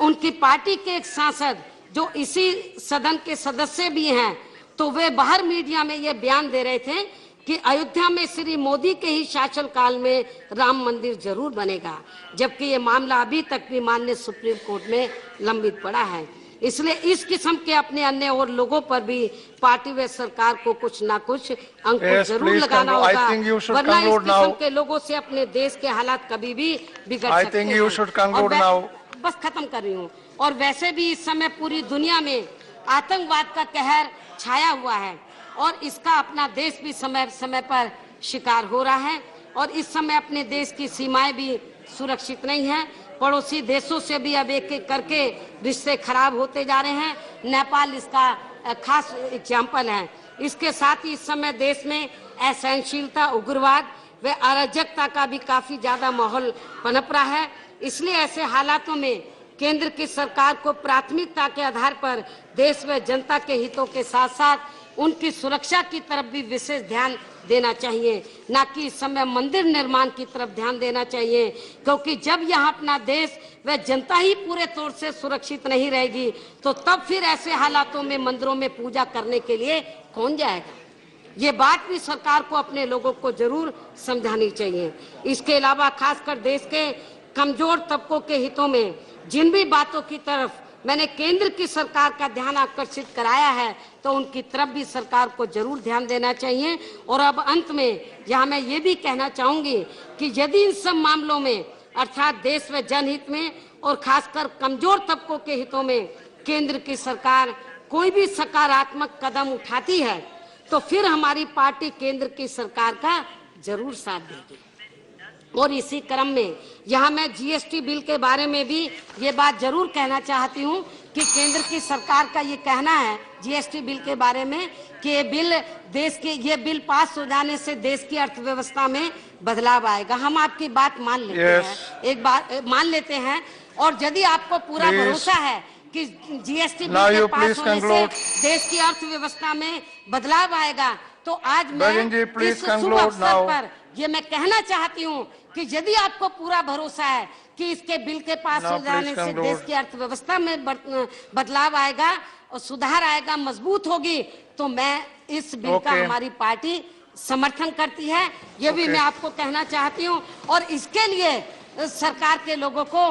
उनकी पार्टी के एक सांसद जो इसी सदन के सदस्य भी हैं, तो वे बाहर मीडिया में ये बयान दे रहे थे कि अयोध्या में श्री मोदी के ही शासनकाल में राम मंदिर जरूर बनेगा, जबकि ये मामला अभी तक भी माननीय सुप्रीम कोर्ट में लंबित पड़ा है। इसलिए इस किस्म के अपने अन्य और लोगों पर भी पार्टी व सरकार को कुछ ना कुछ अंकुश जरूर लगाना होगा, वरना इस किस्म के लोगों से अपने देश के हालात कभी भी बिगड़ सकते हैं। बस खत्म कर रही हूँ। और वैसे भी इस समय पूरी दुनिया में आतंकवाद का कहर छाया हुआ है, और इसका अपना देश भी समय समय पर शिकार हो रहा है, और इस समय अपने देश की सीमाएं भी सुरक्षित नहीं है। पड़ोसी देशों से भी अब एक एक करके रिश्ते खराब होते जा रहे हैं। नेपाल इसका खास एग्जाम्पल है। इसके साथ ही इस समय देश में असहनशीलता, उग्रवाद व अराजकता का भी काफी ज्यादा माहौल पनप रहा है। इसलिए ऐसे हालातों में केंद्र की सरकार को प्राथमिकता के आधार पर देश व जनता के हितों के साथ साथ उनकी सुरक्षा की तरफ भी विशेष ध्यान देना चाहिए, ना कि इस समय मंदिर निर्माण की तरफ ध्यान देना चाहिए, क्योंकि जब यहाँ अपना देश व जनता ही पूरे तौर से सुरक्षित नहीं रहेगी तो तब फिर ऐसे हालातों में मंदिरों में पूजा करने के लिए कौन जाएगा। ये बात भी सरकार को अपने लोगों को जरूर समझानी चाहिए। इसके अलावा खासकर देश के कमजोर तबकों के हितों में जिन भी बातों की तरफ मैंने केंद्र की सरकार का ध्यान आकर्षित कराया है तो उनकी तरफ भी सरकार को जरूर ध्यान देना चाहिए। और अब अंत में यहाँ मैं ये भी कहना चाहूंगी कि यदि इन सब मामलों में अर्थात देश व जनहित में और खासकर कमजोर तबकों के हितों में केंद्र की सरकार कोई भी सकारात्मक कदम उठाती है तो फिर हमारी पार्टी केंद्र की सरकार का जरूर साथ देगी। और इसी क्रम में यहाँ मैं जीएसटी बिल के बारे में भी ये बात जरूर कहना चाहती हूँ कि केंद्र की सरकार का ये कहना है जीएसटी बिल के बारे में कि ये बिल पास हो जाने से देश की अर्थव्यवस्था में बदलाव आएगा। हम आपकी बात मान लेते हैं, एक बात मान लेते हैं। और यदि आपको पूरा भरोसा है कि जीएसटी बिल के पास होने से देश की अर्थव्यवस्था में बदलाव आएगा तो आज मैं इस शुभ अवसर पर ये मैं कहना चाहती हूँ कि यदि आपको पूरा भरोसा है कि इसके बिल के पास हो जाने से देश की अर्थव्यवस्था में बदलाव आएगा और सुधार आएगा, मजबूत होगी, तो मैं इस बिल का हमारी पार्टी समर्थन करती है। ये भी मैं आपको कहना चाहती हूँ। और इसके लिए सरकार के लोगों को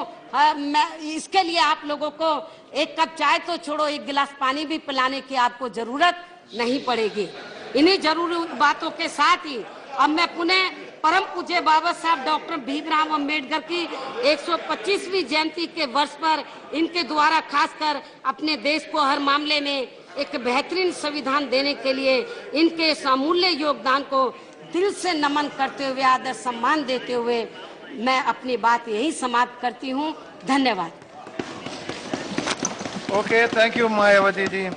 इसके लिए आप लोगों को एक कप चाय तो छोड़ो, एक गिलास पानी भी पिलाने की आपको जरूरत नहीं पड़ेगी। इन्हीं जरूरी बातों के साथ ही अब मैं पुनः परम पूज्य बाबा साहब डॉक्टर भीमराव अंबेडकर की 125वीं जयंती के वर्ष पर इनके द्वारा खासकर अपने देश को हर मामले में एक बेहतरीन संविधान देने के लिए इनके इस अमूल्य योगदान को दिल से नमन करते हुए आदर सम्मान देते हुए मैं अपनी बात यही समाप्त करती हूँ। धन्यवाद। Okay, thank you Mayawati ji.